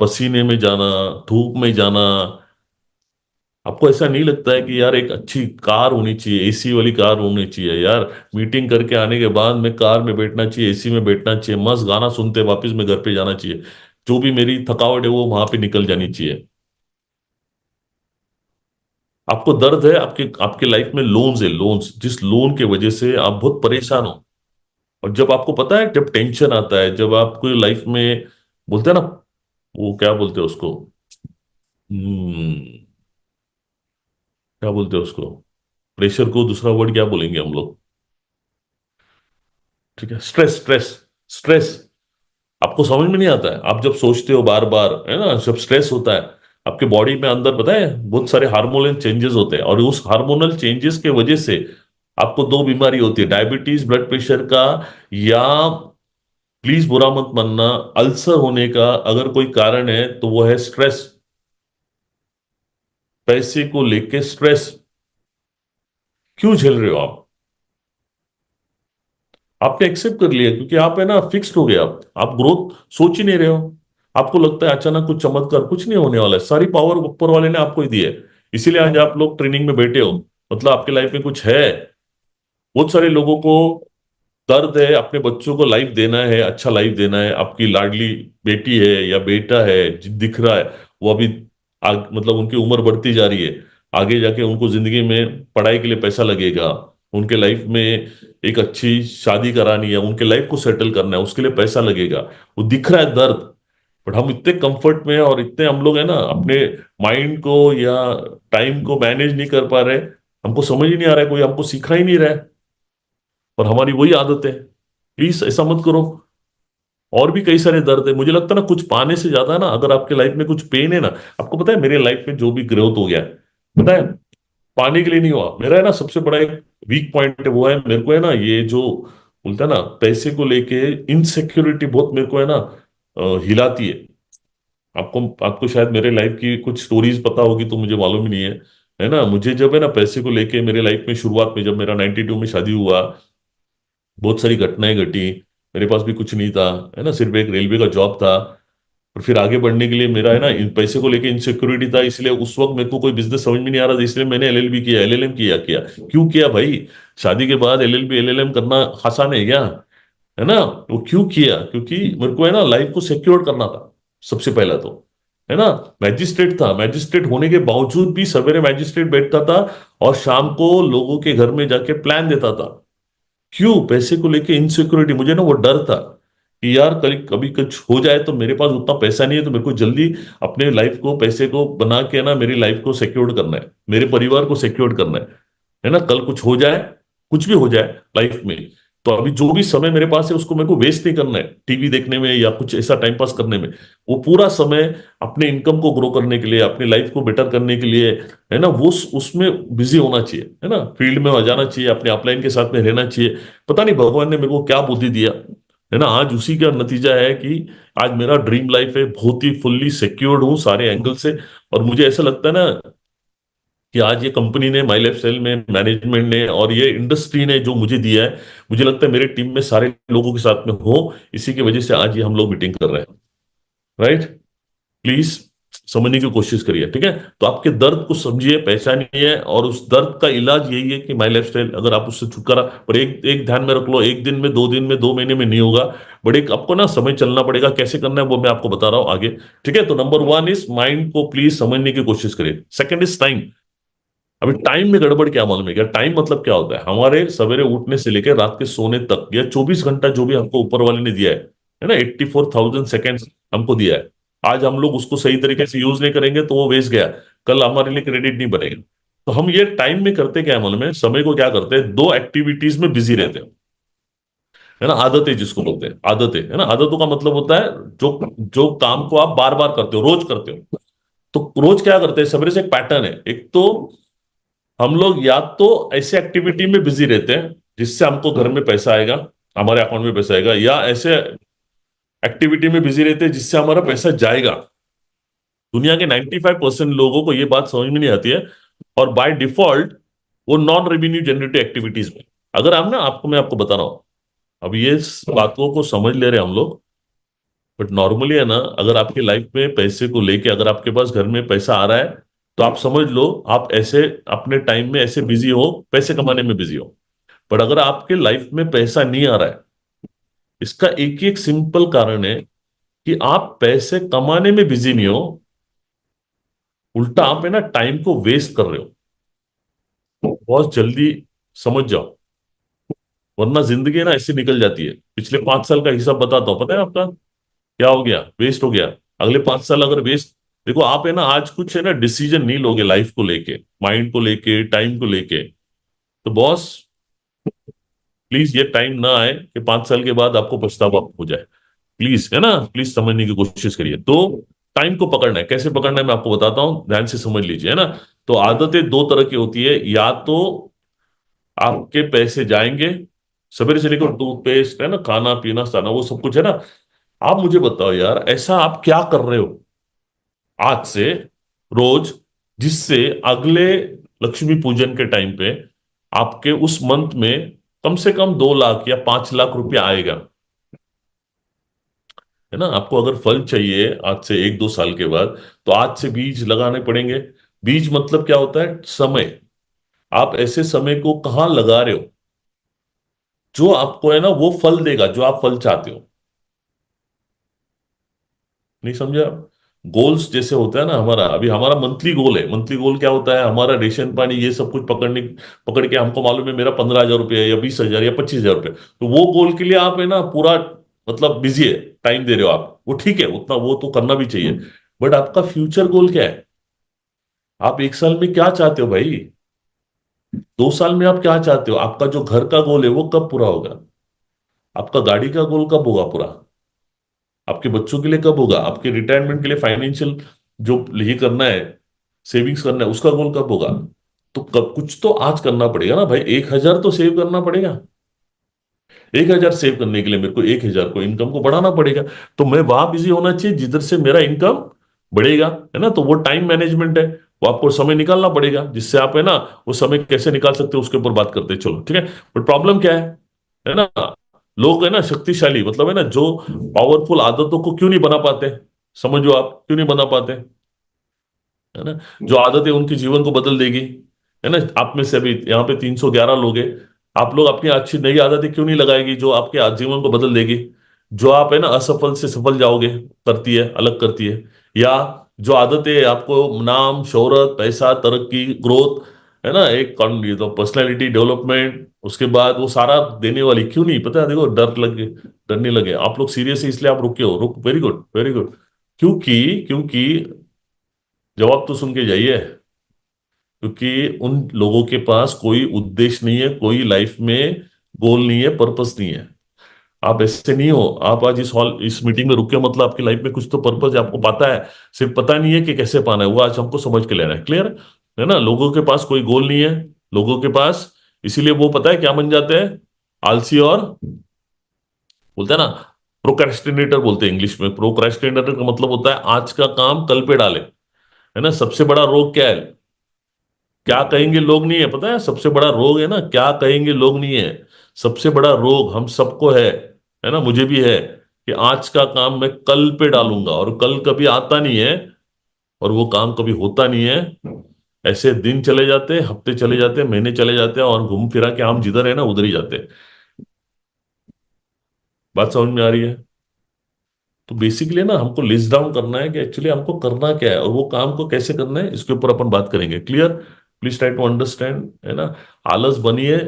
पसीने में जाना, धूप में जाना। आपको ऐसा नहीं लगता है कि यार एक अच्छी कार होनी चाहिए, एसी वाली कार होनी चाहिए यार? मीटिंग करके आने के बाद में कार में बैठना चाहिए, एसी में बैठना चाहिए, मस्त गाना सुनते वापस में घर पे जाना चाहिए। जो भी मेरी थकावट है वो वहां पे निकल जानी चाहिए। आपको दर्द है, आपके आपके लाइफ में लोन्स है, लोन्स, जिस लोन की वजह से आप बहुत परेशान हो। और जब आपको पता है, जब टेंशन आता है, जब आपको लाइफ में बोलते हैं ना, वो क्या बोलते हैं उसको, क्या बोलते हैं उसको, प्रेशर को दूसरा वर्ड क्या बोलेंगे हम लोग? ठीक है, स्ट्रेस, स्ट्रेस, स्ट्रेस। आपको समझ में नहीं आता है, आप जब सोचते हो बार बार, है ना, जब स्ट्रेस होता है, आपके बॉडी में अंदर पता है बहुत सारे हार्मोनल चेंजेस होते हैं, और उस हार्मोनल चेंजेस के वजह से आपको 2 बीमारी होती है, डायबिटीज, ब्लड प्रेशर का, या प्लीज बुरा मत मानना, अल्सर होने का अगर कोई कारण है तो वो है स्ट्रेस। पैसे को लेके स्ट्रेस क्यों झेल रहे हो आप? आपने एक्सेप्ट कर लिया क्योंकि आप है ना फिक्स्ड हो गए। आप ग्रोथ सोच ही नहीं रहे हो। आपको लगता है अचानक कुछ चमत्कार, कुछ नहीं होने वाला है, सारी पावर ऊपर वाले ने आपको ही दी है। इसीलिए आज आप लोग ट्रेनिंग में बैठे हो, मतलब आपके लाइफ में कुछ है। बहुत सारे लोगों को दर्द है, अपने बच्चों को लाइफ देना है, अच्छा लाइफ देना है, आपकी लाडली बेटी है या बेटा है दिख रहा है, वो अभी मतलब उनकी उम्र बढ़ती जा रही है, आगे जाके उनको जिंदगी में पढ़ाई के लिए पैसा लगेगा, उनके लाइफ में एक अच्छी शादी करानी है, उनके लाइफ को सेटल करना है, उसके लिए पैसा लगेगा, वो दिख रहा है दर्द। बट हम इतने कंफर्ट में हैं और इतने हम लोग है ना अपने माइंड को या टाइम को मैनेज नहीं कर पा रहे, हमको समझ ही नहीं आ रहा है, कोई हमको सिखा ही नहीं रहा है, और हमारी वही आदत है। प्लीज ऐसा मत करो। और भी कई सारे दर्द है, मुझे लगता है ना कुछ पाने से ज्यादा ना, अगर आपके लाइफ में कुछ पेन है ना, आपको पता है मेरे लाइफ में जो भी ग्रोथ हो गया है, पता है, पाने के लिए नहीं हुआ। मेरा है ना सबसे बड़ा एक वीक पॉइंट है, वो है मेरे को है ना ये जो बोलता है ना पैसे को लेके इनसिक्योरिटी बहुत मेरे को है ना हिलाती है। आपको आपको शायद मेरे लाइफ की कुछ स्टोरीज पता होगी तो मुझे मालूम ही नहीं है ना। मुझे जब है ना पैसे को लेके मेरे लाइफ में शुरुआत में जब मेरा 92 में शादी हुआ, बहुत सारी घटनाएं घटी, मेरे पास भी कुछ नहीं था, है ना, सिर्फ एक रेलवे का जॉब था। और फिर आगे बढ़ने के लिए मेरा है ना इन पैसे को लेके इनसिक्योरिटी था, इसलिए उस वक्त मेरे को कोई बिजनेस समझ में नहीं आ रहा था, इसलिए मैंने एलएलबी किया, एलएलएम किया किया। क्यों किया भाई? शादी के बाद एलएलबी एलएलएम करना आसान है क्या? है ना? वो क्यों किया? क्योंकि मेरे को है ना लाइफ को सिक्योर करना था सबसे पहला तो, है ना। मैजिस्ट्रेट था, मैजिस्ट्रेट होने के बावजूद भी सवेरे मैजिस्ट्रेट बैठता था और शाम को लोगों के घर में जाके प्लान देता था। क्यों? पैसे को लेके इनसिक्योरिटी, मुझे ना वो डर था कि यार कल कभी कुछ हो जाए तो मेरे पास उतना पैसा नहीं है, तो मेरे को जल्दी अपने लाइफ को पैसे को बना के ना मेरी लाइफ को सिक्योर करना है, मेरे परिवार को सिक्योर करना है ना। कल कुछ हो जाए, कुछ भी हो जाए लाइफ में, तो अभी जो भी समय मेरे पास है उसको मेरे को वेस्ट नहीं करना है टीवी देखने में या कुछ ऐसा टाइम पास करने में। वो पूरा समय अपने इनकम को ग्रो करने के लिए, अपनी लाइफ को बेटर करने के लिए, है ना, वो उसमें बिजी होना चाहिए, है ना, फील्ड में आ जाना चाहिए, अपने अपलाइन के साथ में रहना चाहिए। पता नहीं भगवान ने मेरे को क्या बुद्धि दिया, है ना, आज उसी का नतीजा है कि आज मेरा ड्रीम लाइफ है, बहुत ही फुल्ली सिक्योर्ड हूँ सारे एंगल से। और मुझे ऐसा लगता है ना कि आज ये कंपनी ने, माई लाइफ स्टाइल में मैनेजमेंट ने और ये इंडस्ट्री ने जो मुझे दिया है, मुझे लगता है मेरे टीम में सारे लोगों के साथ में हो, इसी की वजह से आज ये हम लोग मीटिंग कर रहे हैं। राइट? प्लीज समझने की कोशिश करिए, ठीक है। तो आपके दर्द को समझिए, पहचानिए, और उस दर्द का इलाज यही है कि माई लाइफ स्टाइल, अगर आप उससे छुटकारा, पर एक एक ध्यान में रख लो, एक दिन में, 2 दिन में, 2 महीने में नहीं होगा, बट एक आपको ना समय चलना पड़ेगा। कैसे करना है वो मैं आपको बता रहा हूं आगे, ठीक है। तो नंबर 1 इज माइंड को प्लीज समझने की कोशिश करिए। Second is time. अभी टाइम में गड़बड़ क्या मालूम है क्या? टाइम मतलब क्या होता है? हमारे सवेरे उठने से लेकर रात के सोने तक, या 24 घंटा जो भी हमको ऊपर वाले ने दिया है ना, 84,000 सेकेंड्स हमको दिया है। आज हम लोग उसको सही तरीके से यूज नहीं करेंगे तो वो वेस्ट गया, कल हमारे लिए क्रेडिट नहीं बनेगा। तो हम ये टाइम में करते क्या है मालूम है? समय को क्या करते हैं, दो एक्टिविटीज में बिजी रहते हैं, है ना। आदतें जिसको बोलते हैं, आदतें, है ना। आदतों का मतलब होता है जो जो काम को आप बार बार करते हो, रोज करते हो। तो रोज क्या करते हैं? सवेरे से एक पैटर्न है, एक तो हम लोग या तो ऐसे एक्टिविटी में बिजी रहते हैं जिससे हमको घर में पैसा आएगा, हमारे अकाउंट में पैसा आएगा, या ऐसे एक्टिविटी में बिजी रहते हैं जिससे हमारा पैसा जाएगा। दुनिया के 95% लोगों को ये बात समझ में नहीं आती है, और बाय डिफॉल्ट वो नॉन रेवेन्यू जनरेटिव एक्टिविटीज में, अगर आप ना, आपको मैं आपको बता रहा हूं, अब ये बातों को समझ ले रहे हैं हम लोग, बट नॉर्मली है ना, अगर आपकी लाइफ में पैसे को लेके, अगर आपके पास घर में पैसा आ रहा है, तो आप समझ लो आप ऐसे अपने टाइम में ऐसे बिजी हो, पैसे कमाने में बिजी हो। पर अगर आपके लाइफ में पैसा नहीं आ रहा है, इसका एक ही एक सिंपल कारण है कि आप पैसे कमाने में बिजी नहीं हो, उल्टा आप है ना टाइम को वेस्ट कर रहे हो। बहुत जल्दी समझ जाओ, वरना जिंदगी है ना ऐसे निकल जाती है। पिछले 5 साल का हिसाब बताता हूं, पता है आपका क्या हो गया, वेस्ट हो गया। अगले 5 साल अगर वेस्ट, देखो आप है ना आज कुछ है ना डिसीजन नहीं लोगे लाइफ को लेके, माइंड को लेके, टाइम को लेके, तो बॉस प्लीज ये टाइम ना आए कि 5 साल के बाद आपको पछतावा हो जाए। प्लीज, है ना, प्लीज समझने की कोशिश करिए। तो टाइम को पकड़ना है, कैसे पकड़ना है मैं आपको बताता हूं, ध्यान से समझ लीजिए, है ना। तो आदतें दो तरह की होती है, या तो आपके पैसे जाएंगे, सवेरे से लेकर टूथपेस्ट, है ना, खाना पीना साना वो सब कुछ, है ना। आप मुझे बताओ यार, ऐसा आप क्या कर रहे हो आज से रोज, जिससे अगले लक्ष्मी पूजन के टाइम पे आपके उस मंथ में कम से कम 2 लाख या 5 लाख रुपया आएगा, है ना। आपको अगर फल चाहिए आज से 1-2 साल के बाद, तो आज से बीज लगाने पड़ेंगे। बीज मतलब क्या होता है? समय। आप ऐसे समय को कहाँ लगा रहे हो, जो आपको है ना वो फल देगा, जो आप फल चाहते हो। नहीं समझे आप? गोल्स जैसे होता है ना, हमारा अभी हमारा मंथली गोल है। मंथली गोल क्या होता है? हमारा रेशन पानी ये सब कुछ पकड़ के हमको मालूम है मेरा 15,000 रुपये या 20,000 या 25,000 रुपये, तो वो गोल के लिए आप है ना पूरा मतलब बिजी है, टाइम दे रहे हो आप, वो ठीक है, उतना वो तो करना भी चाहिए। बट आपका फ्यूचर गोल क्या है? आप 1 साल में क्या चाहते हो भाई? 2 साल में आप क्या चाहते हो? आपका जो घर का गोल है वो कब पूरा होगा? आपका गाड़ी का गोल कब होगा पूरा? आपके बच्चों के लिए कब होगा? आपके रिटायरमेंट के लिए फाइनेंशियल जो ये करना है, सेविंग्स करना है, उसका गोल कब होगा? तो कब कुछ तो आज करना पड़ेगा ना भाई। 1,000 तो सेव करना पड़ेगा। 1,000 सेव करने के लिए मेरे को 1,000 को इनकम को बढ़ाना पड़ेगा। तो मैं वहां बिजी होना चाहिए जिधर से मेरा इनकम बढ़ेगा, है ना? तो वो टाइम मैनेजमेंट है। वो आपको समय निकालना पड़ेगा, जिससे आप है ना वो समय कैसे निकाल सकते हो उसके ऊपर बात करते हैं, चलो ठीक है। बट प्रॉब्लम क्या है ना? लोग है ना शक्तिशाली, मतलब है ना जो पावरफुल आदतों को क्यों नहीं बना पाते? समझो आप क्यों नहीं बना पाते? है ना? जो आदतें उनके जीवन को बदल देगी। है ना? आप में से अभी यहाँ पे 311 लोग हैं। आप लोग अपनी अच्छी नई आदतें क्यों नहीं लगाएगी जो आपके जीवन को बदल देगी? जो आप है ना असफल से सफल जाओगे करती है, अलग करती है। या जो आदतें आपको नाम शोहरत पैसा तरक्की ग्रोथ, है ना, एक ये तो पर्सनैलिटी डेवलपमेंट, उसके बाद वो सारा देने वाली क्यों नहीं? पता है, देखो डरने लगे आप लोग सीरियस है इसलिए आप रुके हो, रुक, वेरी गुड वेरी गुड। क्योंकि क्योंकि जवाब तो सुन के जाइए। क्योंकि उन लोगों के पास कोई उद्देश्य नहीं है, कोई लाइफ में गोल नहीं है, पर्पस नहीं है। आप ऐसे नहीं हो। आप आज इस मीटिंग में रुके हो, मतलब आपकी लाइफ में कुछ तो पर्पस है, आपको पता है। सिर्फ पता नहीं है कि कैसे पाना है, वो आज हमको समझ के लेना है। क्लियर है ना? लोगों के पास कोई गोल नहीं है, लोगों के पास, इसीलिए वो पता है क्या बन जाते हैं? आलसी, और बोलते हैं ना प्रोक्रेस्टिनेटर, बोलते हैं इंग्लिश में। प्रोक्रेस्टिनेटर का मतलब होता है आज का काम कल पे डाले। है ना? सबसे बड़ा रोग क्या है? क्या कहेंगे लोग नहीं है, पता है? सबसे बड़ा रोग है ना, क्या कहेंगे लोग नहीं है। सबसे बड़ा रोग हम सबको है ना, मुझे भी है, कि आज का काम मैं कल पे डालूंगा, और कल कभी आता नहीं है, और वो काम कभी होता नहीं है। ऐसे दिन चले जाते, हफ्ते चले जाते, महीने चले जाते हैं, और घूम फिरा के हम जिधर है ना उधर ही जाते हैं। बात समझ में आ रही है? तो बेसिकली ना हमको लिस्ट डाउन करना है कि एक्चुअली हमको करना क्या है, और वो काम को कैसे करना है, इसके ऊपर अपन बात करेंगे। Clear? Please try to understand, है ना? आलस बनिए,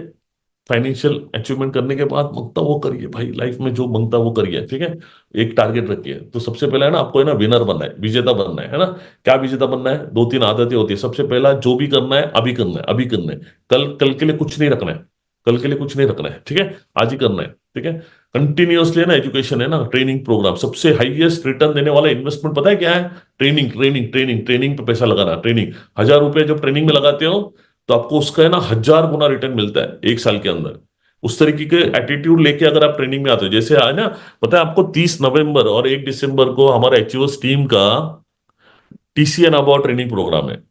फाइनेंशियल अचीवमेंट करने के बाद मांगता वो करिए भाई, लाइफ में जो मांगता वो करिए, ठीक है? एक टारगेट रखिए। तो सबसे पहला है ना आपको है ना विनर बनना है, विजेता बनना है ना? क्या विजेता बनना है? 2-3 आदतें होती है। सबसे पहला, जो भी करना है अभी करना है, अभी करना है। कल कल के लिए कुछ नहीं रखना है। कल के लिए कुछ नहीं रखना है, ठीक है? आज ही करना है, ठीक है? कंटिन्यूअसली है ना एजुकेशन, है ना ट्रेनिंग प्रोग्राम, सबसे हाईएस्ट रिटर्न देने वाला इन्वेस्टमेंट पता है क्या है? ट्रेनिंग ट्रेनिंग ट्रेनिंग ट्रेनिंग पे पैसा लगाना। ट्रेनिंग, 1,000 रुपए जब ट्रेनिंग में लगाते हो तो आपको उसका है ना 1,000 गुना रिटर्न मिलता है 1 साल के अंदर। उस तरीके के एटीट्यूड लेके अगर आप ट्रेनिंग में आते हो, जैसे है ना, पता है आपको 30 नवंबर और 1 दिसंबर को हमारा एचयूएस टीम का टीसीएन अबाउट ट्रेनिंग प्रोग्राम है।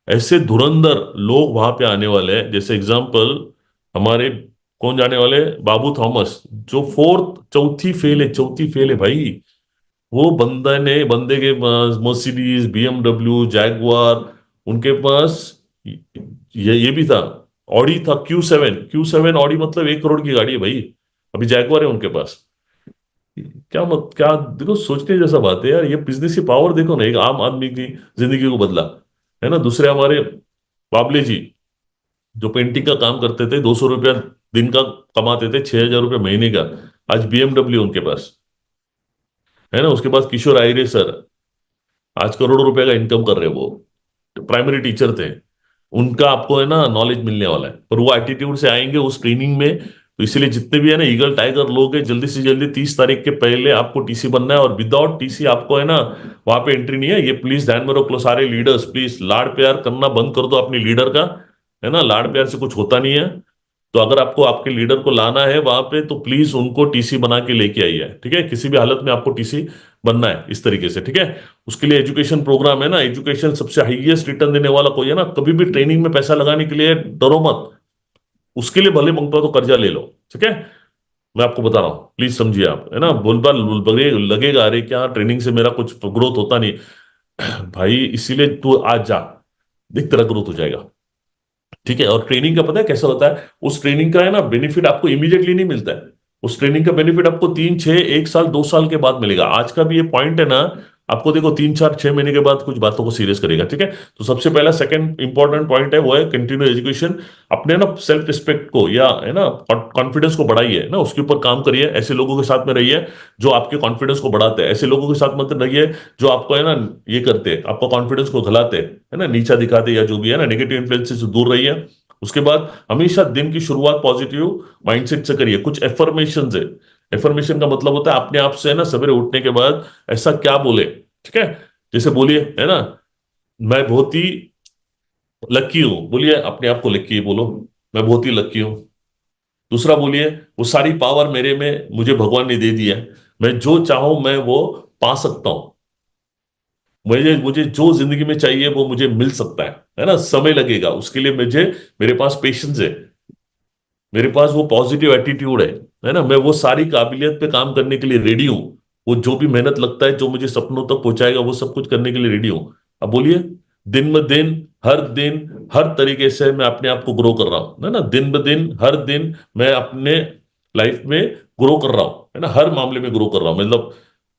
ऐसे धुरंधर लोग वहां पे आने वाले हैं, जैसे एग्जाम्पल हमारे कौन जाने वाले? बाबू थॉमस, जो फोर्थ चौथी फेल है, चौथी फेल है भाई। वो बंदे के पास मर्सिडीज बीएमडब्ल्यू जैगवार, उनके पास ये भी था, ऑडी था, क्यू सेवन ऑडी, मतलब 1 करोड़ की गाड़ी है भाई। अभी जैगवार है उनके पास। क्या देखो, सोचने जैसा बात है यार, ये बिजनेस की पावर देखो ना, एक आम आदमी की जिंदगी को बदला। है ना? दूसरे हमारे बाबले जी, जो पेंटिंग का काम करते थे, 200 रुपया दिन का कमाते थे, 6,000 रुपये महीने का, आज बीएमडब्ल्यू उनके पास। है ना? उसके पास किशोर आयरे सर, आज करोड़ों रुपए का इनकम कर रहे हैं वो, प्राइमरी टीचर थे। उनका आपको है ना नॉलेज मिलने वाला है, और वो एटीट्यूड से आएंगे उस ट्रेनिंग में। तो इसलिए जितने भी है ना ईगल टाइगर लोग हैं, जल्दी से जल्दी 30 तारीख के पहले आपको टीसी बनना है, और विदाउट टीसी आपको है ना वहां पे एंट्री नहीं है। ये प्लीज ध्यान में रख लो सारे लीडर्स, प्लीज लाड़ प्यार करना बंद कर दो अपनी लीडर का। है ना? लाड़ प्यार से कुछ होता नहीं है। तो अगर आपको आपके लीडर को लाना है वहां पे, तो प्लीज उनको टीसी बना के लेके आइए, ठीक है? किसी भी हालत में आपको टीसी बनना है इस तरीके से, ठीक है? उसके लिए एजुकेशन प्रोग्राम है ना, एजुकेशन सबसे हाईएस्ट रिटर्न देने वाला कोई है ना, कभी भी ट्रेनिंग में पैसा लगाने के लिए डरो मत। उसके लिए भले मांगता हो तो कर्जा ले लो, ठीक है? मैं आपको बता रहा हूँ, प्लीज समझिए आप, है ना? बोलबाल लगेगा, अरे क्या ट्रेनिंग से मेरा कुछ ग्रोथ होता नहीं। भाई इसीलिए तू आज जा, देख तेरा ग्रोथ हो जाएगा, ठीक है। और ट्रेनिंग का पता है कैसा होता है, उस ट्रेनिंग का है ना बेनिफिट आपको इमीडिएटली नहीं मिलता है। उस ट्रेनिंग का बेनिफिट आपको 3 6 1 साल 2 साल के बाद मिलेगा। आज का भी ये पॉइंट है ना, आपको देखो 3 4 6 महीने के बाद कुछ बातों को सीरियस करेगा। ठीक है। तो सबसे पहला सेकंड इंपॉर्टेंट पॉइंट है वो है कंटिन्यू एजुकेशन। अपने ना सेल्फ रिस्पेक्ट को या है ना कॉन्फिडेंस को बढ़ाइए ना, उसके ऊपर काम करिए। ऐसे लोगों के साथ में रहिए जो आपके कॉन्फिडेंस को बढ़ाते हैं। ऐसे लोगों के साथ मत रहिए जो आपको है ना ये करते हैं, आपको कॉन्फिडेंस को घलाते हैं, है ना, नीचा दिखाते या जो भी है ना, नेगेटिव इन्फ्लुएंस से दूर रहिए। उसके बाद हमेशा दिन की शुरुआत पॉजिटिव माइंडसेट से करिए। कुछ एफर्मेशन है। एफर्मेशन का मतलब होता है अपने आप से है ना सवेरे उठने के बाद ऐसा क्या बोले। ठीक है। जैसे बोलिए है ना, मैं बहुत ही लकी हूं, बोलिए अपने आप को लकी बोलो, मैं बहुत ही लकी हूं। दूसरा बोलिए, वो सारी पावर मेरे में मुझे भगवान ने दे दी है, मैं जो चाहूं मैं वो पा सकता हूं। मुझे मुझे जो जिंदगी में चाहिए वो मुझे मिल सकता है ना, समय लगेगा उसके लिए मुझे, मेरे पास पेशेंस है, मेरे पास वो पॉजिटिव एटीट्यूड है ना, मैं वो सारी काबिलियत पे काम करने के लिए रेडी हूं। वो जो भी मेहनत लगता है जो मुझे सपनों तक पहुंचाएगा वो सब कुछ करने के लिए रेडी हूं। अब बोलिए, दिन हर तरीके से मैं अपने आप को ग्रो कर रहा हूं, है ना, दिन ब दिन हर दिन मैं अपने लाइफ में ग्रो कर रहा हूं, है ना, हर मामले में ग्रो कर रहा हूं। मतलब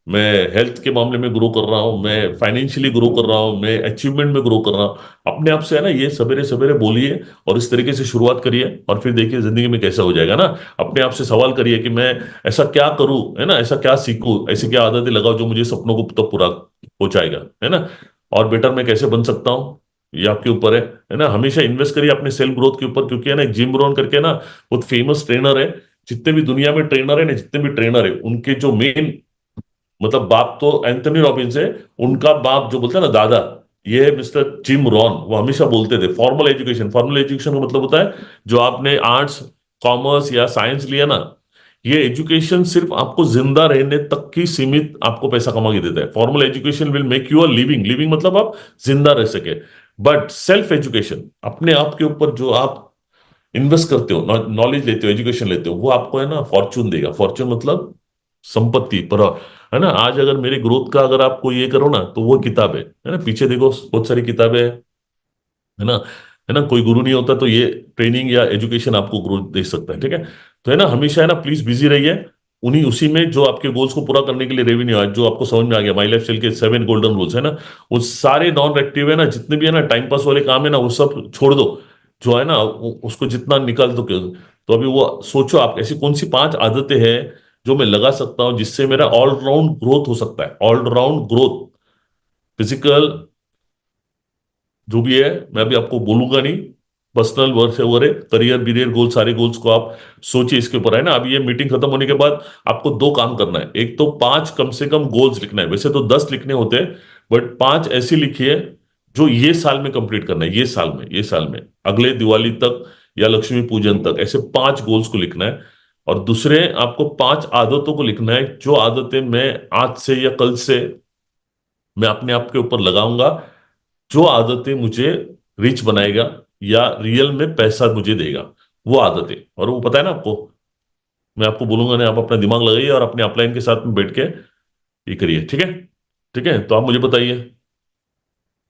मैं हेल्थ के मामले में ग्रो कर रहा हूँ, मैं फाइनेंशियली ग्रो कर रहा हूँ, मैं अचीवमेंट में ग्रो कर रहा हूँ। अपने आप से है ना ये सवेरे सवेरे बोलिए और इस तरीके से शुरुआत करिए और फिर देखिए जिंदगी में कैसा हो जाएगा ना। अपने आप से सवाल करिए कि मैं ऐसा क्या करूं, है ना, ऐसा क्या सीखूं, ऐसी क्या आदतें लगाओ जो मुझे सपनों को तो पूरा पहुंचाएगा, है ना। और बेटर मैं कैसे बन सकता हूँ, ये आपके ऊपर है ना। हमेशा इन्वेस्ट करिए अपने सेल्फ ग्रोथ के ऊपर, क्योंकि है ना जिम रोन करके ना बहुत फेमस ट्रेनर है। जितने भी दुनिया में ट्रेनर है ना, जितने भी ट्रेनर है उनके जो मेन मतलब बाप तो एंथनी रॉबिन्स है, उनका बाप जो बोलते हैं ना दादा, ये है मिस्टर जिम रॉन। वो हमेशा बोलते थे फॉर्मल एजुकेशन, फॉर्मल एजुकेशन का मतलब होता है जो आपने आर्ट्स कॉमर्स या साइंस लिया ना, ये एजुकेशन सिर्फ आपको जिंदा रहने तक की सीमित आपको पैसा कमा के देता है। Formal education will make you a living, living मतलब आप जिंदा रह सके। बट सेल्फ एजुकेशन अपने आप के ऊपर जो आप इन्वेस्ट करते हो, नॉलेज लेते हो, एजुकेशन लेते हो, वो आपको है ना फॉर्चून देगा। फॉर्चून मतलब संपत्ति पर, है ना। आज अगर मेरे ग्रोथ का अगर आपको ये करो ना तो वो किताब है ना, पीछे देखो बहुत सारी किताबें हैं, है ना, है ना। कोई गुरु नहीं होता तो ये ट्रेनिंग या एजुकेशन आपको ग्रोथ दे सकता है। ठीक है। तो है ना हमेशा है ना प्लीज बिजी रहिए उन्हीं उसी में जो आपके गोल्स को पूरा करने के लिए रेवेन्यू आज जो आपको समझ में आ गया, माई लाइफ स्टाइल के 7 गोल्डन रूल्स है ना, वो सारे नॉन एक्टिव है ना, जितने भी है ना टाइम पास वाले काम है ना वो सब छोड़ दो। जो है ना उसको जितना निकाल दो तो अभी वो सोचो आप ऐसी कौन सी 5 आदतें हैं जो मैं लगा सकता हूं जिससे मेरा ऑलराउंड ग्रोथ हो सकता है। ऑलराउंड ग्रोथ, फिजिकल जो भी है मैं अभी आपको बोलूंगा नहीं। पर्सनल वर्क से वगैरह करियर बिरियर गोल सारे गोल्स को आप सोचिए इसके ऊपर, है ना। अभी ये मीटिंग खत्म होने के बाद आपको 2 काम करना है। एक तो 5 कम से कम गोल्स लिखना है, वैसे तो 10 लिखने होते हैं, बट 5 ऐसे लिखिए जो ये साल में कंप्लीट करना है, ये साल में अगले दिवाली तक या लक्ष्मी पूजन तक, ऐसे 5 गोल्स को लिखना है। और दूसरे आपको 5 आदतों को लिखना है, जो आदतें मैं आज से या कल से मैं अपने आप के ऊपर लगाऊंगा, जो आदतें मुझे रिच बनाएगा या रियल में पैसा मुझे देगा, वो आदतें। और वो पता है ना आपको, मैं आपको बोलूंगा ना, आप अपना दिमाग लगाइए और अपने अपलाइन के साथ में बैठ के ये करिए। ठीक है। ठीक है। तो आप मुझे बताइए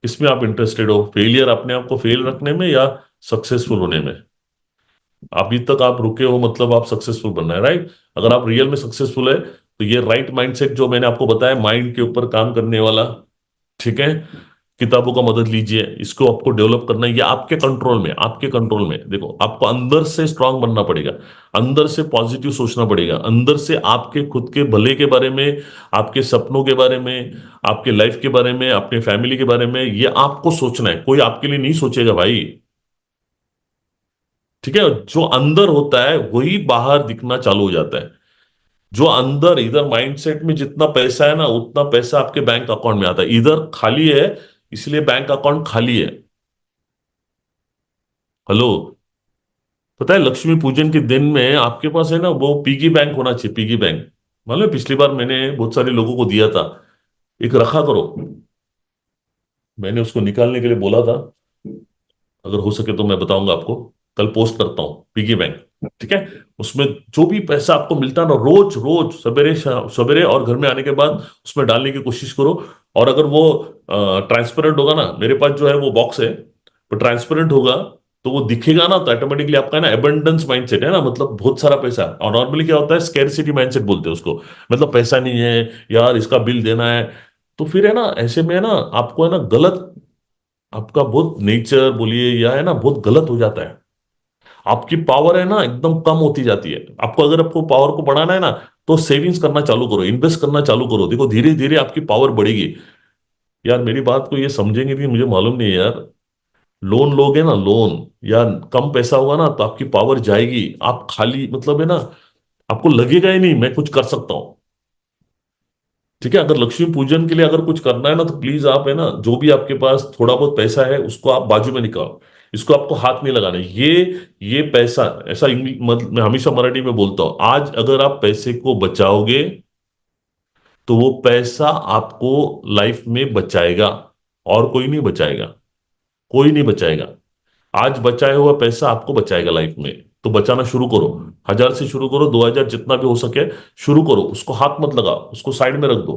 किसमें आप इंटरेस्टेड हो, फेलियर अपने आप को फेल रखने में या सक्सेसफुल होने में। अभी तक आप रुके हो मतलब आप सक्सेसफुल बनना है, राइट। अगर आप रियल में सक्सेसफुल है तो ये राइट माइंडसेट जो मैंने आपको बताया, माइंड के ऊपर काम करने वाला, ठीक है, किताबों का मदद लीजिए, इसको आपको डेवलप करना है। ये आपके कंट्रोल में, आपके कंट्रोल में। देखो आपको अंदर से स्ट्रांग बनना पड़ेगा, अंदर से पॉजिटिव सोचना पड़ेगा, अंदर से आपके खुद के भले के बारे में, आपके सपनों के बारे में, आपके लाइफ के बारे में, अपने फैमिली के बारे में, ये आपको सोचना है। कोई आपके लिए नहीं सोचेगा भाई। ठीक है। जो अंदर होता है वही बाहर दिखना चालू हो जाता है। जो अंदर इधर माइंडसेट में जितना पैसा है ना उतना पैसा आपके बैंक अकाउंट में आता है। इधर खाली है इसलिए बैंक अकाउंट खाली है। हेलो। पता है लक्ष्मी पूजन के दिन में आपके पास है ना वो पिगी बैंक होना चाहिए, पिगी बैंक। मालूम है पिछली बार मैंने बहुत सारे लोगों को दिया था, एक रखा करो। मैंने उसको निकालने के लिए बोला था, अगर हो सके तो मैं बताऊंगा आपको, कल पोस्ट करता हूँ पिगी बैंक। ठीक है। उसमें जो भी पैसा आपको मिलता है ना रोज रोज सवेरे सवेरे और घर में आने के बाद उसमें डालने की कोशिश करो। और अगर वो ट्रांसपेरेंट होगा ना, मेरे पास जो है वो बॉक्स है, वो ट्रांसपेरेंट होगा, तो वो दिखेगा ना, तो ऑटोमेटिकली आपका है ना एबंडेंस माइंडसेट है ना, मतलब बहुत सारा पैसा। और नॉर्मली क्या होता है, स्कैरसिटी माइंडसेट बोलते हैं उसको, मतलब पैसा नहीं है यार, इसका बिल देना है। तो फिर है ना, ऐसे में है ना, आपको है ना गलत, आपका बहुत नेचर बोलिए या है ना बहुत गलत हो जाता है। आपकी पावर है ना एकदम कम होती जाती है। आपको अगर आपको पावर को बढ़ाना है ना, तो सेविंग्स करना चालू करो, इन्वेस्ट करना चालू करो, देखो धीरे धीरे आपकी पावर बढ़ेगी। यार मेरी बात को ये समझेंगे कि मुझे मालूम नहीं है यार। लोन लोगे ना, लोन, या कम पैसा होगा ना, तो आपकी पावर जाएगी। आप खाली मतलब है ना, आपको लगेगा ही नहीं मैं कुछ कर सकता हूं। ठीक है, अगर लक्ष्मी पूजन के लिए अगर कुछ करना है ना, तो प्लीज आप है ना, जो भी आपके पास थोड़ा बहुत पैसा है उसको आप बाजू में निकालो। इसको आपको हाथ नहीं लगाना है। ये पैसा, ऐसा इंग्लिश मैं हमेशा मराठी में बोलता हूं, आज अगर आप पैसे को बचाओगे तो वो पैसा आपको लाइफ में बचाएगा, और कोई नहीं बचाएगा। कोई नहीं बचाएगा। आज बचाया हुआ पैसा आपको बचाएगा लाइफ में। तो बचाना शुरू करो। 1,000 से शुरू करो, 2,000 जितना भी हो सके शुरू करो। उसको हाथ मत लगाओ, उसको साइड में रख दो।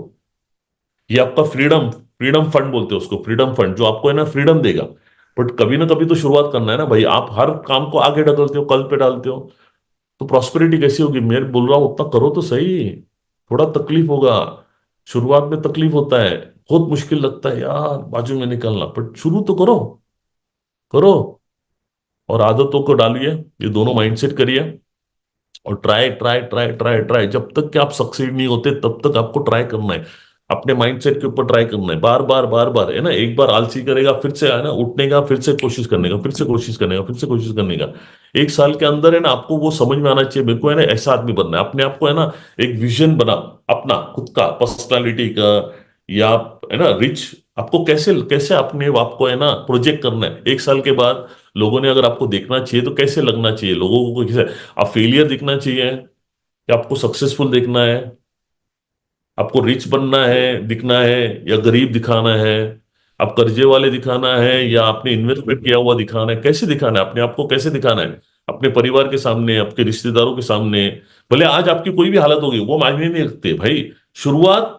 ये आपका फ्रीडम फ्रीडम फंड बोलते हैं उसको, फ्रीडम फंड, जो आपको है ना फ्रीडम देगा। बट कभी ना कभी तो शुरुआत करना है ना भाई। आप हर काम को आगे ढकलते हो, कल पे डालते हो, तो प्रॉस्पेरिटी कैसी होगी? मैं बोल रहा हूं उतना करो तो सही। थोड़ा तकलीफ होगा, शुरुआत में तकलीफ होता है, बहुत मुश्किल लगता है यार बाजू में निकलना, बट शुरू तो करो। करो, और आदतों को डालिए, ये दोनों माइंडसेट करिए। और try try try try try, जब तक कि आप सक्सीड नहीं होते तब तक आपको ट्राई करना है। अपने माइंडसेट के ऊपर ट्राई करना है, बार बार बार बार, है ना। एक बार आलसी करेगा, फिर से है ना उठने का, फिर से कोशिश करने का, फिर से कोशिश करने का, फिर से कोशिश करने का। 1 साल के अंदर है ना आपको वो समझ में आना चाहिए, मेरे को है ना ऐसा आदमी बनना है। अपने आप को है ना एक विजन बना, अपना खुद का पर्सनालिटी का, या है ना रिच। आपको कैसे कैसे अपने आप को है ना प्रोजेक्ट करना है 1 साल के बाद। लोगों ने अगर आपको देखना चाहिए तो कैसे लगना चाहिए लोगों को, कैसे आप फेलियर दिखना चाहिए, या आपको सक्सेसफुल देखना है? आपको रिच बनना है, दिखना है, या गरीब दिखाना है? आप कर्जे वाले दिखाना है, या आपने इन्वेस्टमेंट किया हुआ दिखाना है? कैसे दिखाना है अपने आप को, कैसे दिखाना है? अपने परिवार के सामने, आपके रिश्तेदारों के सामने। भले आज आपकी कोई भी हालत होगी, वो मायने नहीं रखते भाई। शुरुआत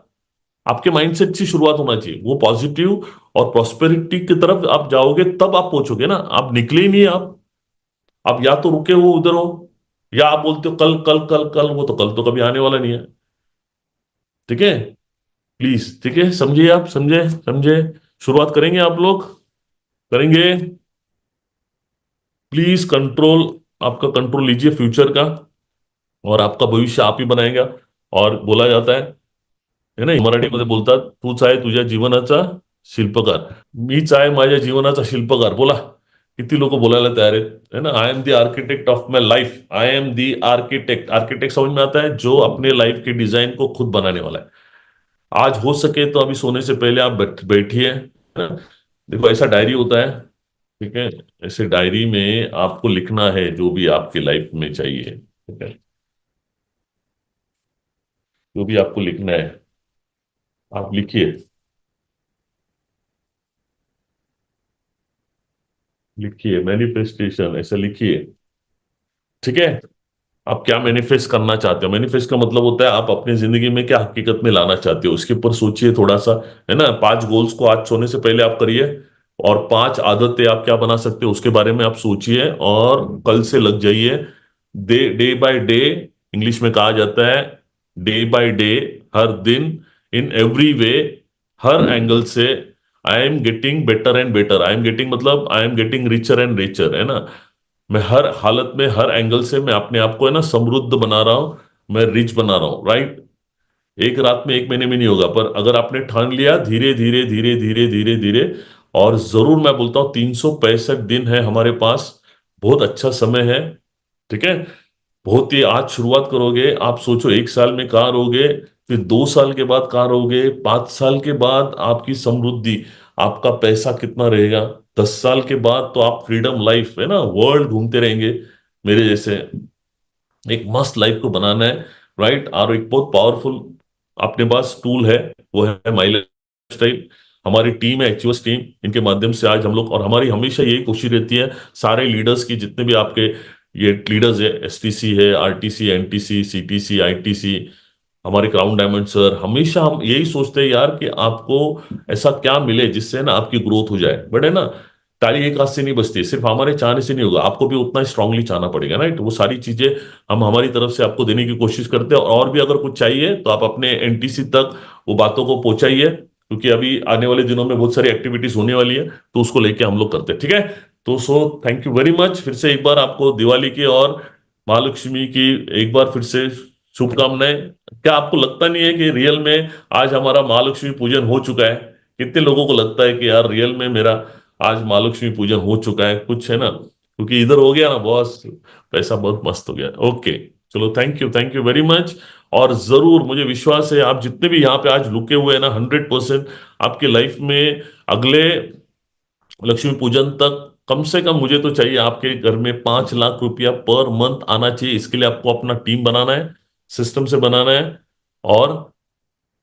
आपके माइंडसेट से शुरुआत होना चाहिए, वो पॉजिटिव और प्रॉस्पेरिटी की तरफ आप जाओगे, तब आप पहुंचोगे ना। आप निकले ही नहीं। आप या तो रुके हो उधर हो, या आप बोलते हो कल कल कल कल, वो तो कल तो कभी आने वाला नहीं है। ठीक है, प्लीज, ठीक है, समझिए, आप समझे समझे। शुरुआत करेंगे आप लोग, करेंगे। प्लीज कंट्रोल, आपका कंट्रोल लीजिए फ्यूचर का, और आपका भविष्य आप ही बनाएगा। और बोला जाता है ना, मराठीमध्ये बोलतात, तूच आहे तुझ्या जीवनाचा शिल्पकार, मीच आहे माझ्या जीवनाचा शिल्पकार, बोला। किती लोक बोलायला तयार आहेत, है ना। I am the architect of my life, I am the architect. Architect समझ में आता है, जो अपने लाइफ के डिजाइन को खुद बनाने वाला है। आज हो सके तो अभी सोने से पहले आप बैठिए, है ना। देखो ऐसा डायरी होता है, ठीक है। ऐसे डायरी में आपको लिखना है जो भी आपकी लाइफ में चाहिए, ठीक है। जो भी आपको लिखना है आप लिखिए। लिखिए मैनिफेस्टेशन, ऐसा लिखिए, ठीक है। आप क्या मैनिफेस्ट करना चाहते हो? मैनिफेस्ट का मतलब होता है आप अपनी जिंदगी में क्या हकीकत में लाना चाहते हो, उसके ऊपर सोचिए थोड़ा सा, है ना। 5 गोल्स को आज सोने से पहले आप करिए, और 5 आदतें आप क्या बना सकते हो उसके बारे में आप सोचिए, और कल से लग जाइए। Day day by day, English में कहा जाता है डे बाय डे, हर दिन, इन एवरी वे, हर एंगल से। I am getting better and better, I am getting मतलब I am getting richer and richer, है ना। मैं हर हालत में, हर एंगल से मैं अपने आप को है ना समृद्ध बना रहा हूं, मैं रिच बना रहा हूं, राइट। एक रात में, एक महीने में नहीं होगा, पर अगर आपने ठान लिया, धीरे धीरे धीरे धीरे धीरे धीरे। और जरूर मैं बोलता हूँ 365 दिन है हमारे पास, बहुत अच्छा समय है, ठीक है। बहुत ही, आज शुरुआत करोगे, आप सोचो 1 साल में कहाँ रहोगे, फिर 2 साल के बाद कहाँ रहोगे, 5 साल के बाद आपकी समृद्धि, आपका पैसा कितना रहेगा, 10 साल के बाद तो आप फ्रीडम लाइफ, है ना, वर्ल्ड घूमते रहेंगे मेरे जैसे। एक मस्त लाइफ को बनाना है, राइट। और एक बहुत पावरफुल अपने पास टूल है, वो है माई लाइफ स्टाइल। हमारी टीम है एक्चुअस टीम, इनके माध्यम से आज हम लोग, और हमारी हमेशा यही कोशिश रहती है, सारे लीडर्स की, जितने भी आपके ये लीडर्स है, एसटीसी है, आरटीसी, एनटीसी, सीटीसी, आईटीसी, हमारे क्राउन डायमंड सर, हमेशा हम यही सोचते हैं यार कि आपको ऐसा क्या मिले जिससे ना आपकी ग्रोथ हो जाए, बट है ना, ताली एक हाथ से नहीं बजती, सिर्फ हमारे चाहने से नहीं होगा, आपको भी उतना स्ट्रांगली चाहना पड़ेगा, राइट। वो सारी चीजें हम हमारी तरफ से आपको देने की कोशिश करते हैं, और भी अगर कुछ चाहिए तो आप अपने एनटीसी तक वो बातों को पहुंचाइए, क्योंकि अभी आने वाले दिनों में बहुत सारी एक्टिविटीज होने वाली है, तो उसको लेके हम लोग करते हैं, ठीक है। तो so thank you very much, फिर से एक बार आपको दिवाली की और महालक्ष्मी की एक बार फिर से शुभकामनाएं। क्या आपको लगता नहीं है कि रियल में आज हमारा महालक्ष्मी पूजन हो चुका है? कितने लोगों को लगता है कि यार रियल में मेरा आज महालक्ष्मी पूजन हो चुका है, कुछ है ना, क्योंकि इधर हो गया ना बॉस, पैसा बहुत मस्त हो गया। ओके, चलो थैंक यू वेरी मच। और जरूर मुझे विश्वास है आप जितने भी यहाँ पे आज रुके हुए हैं ना, 100% आपके लाइफ में अगले लक्ष्मी पूजन तक कम से कम, मुझे तो चाहिए आपके घर में 5 लाख रुपया पर मंथ आना चाहिए। इसके लिए आपको अपना टीम बनाना है, सिस्टम से बनाना है, और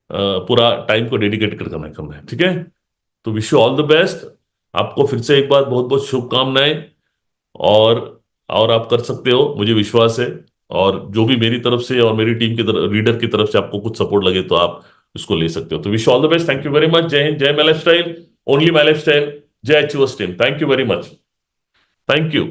अ, पूरा टाइम को डेडिकेट करना है, ठीक है। तो wish you all the best. आपको फिर से एक बार बहुत बहुत शुभकामनाएं। और और आप कर सकते हो, मुझे विश्वास है। और जो भी मेरी तरफ से और मेरी टीम की तरफ, लीडर की तरफ से आपको कुछ सपोर्ट लगे तो आप उसको ले सकते हो। तो wish all the best, thank you very much. जय हिंद, जय my lifestyle, only my lifestyle, जय achievers team, thank you very much, thank you.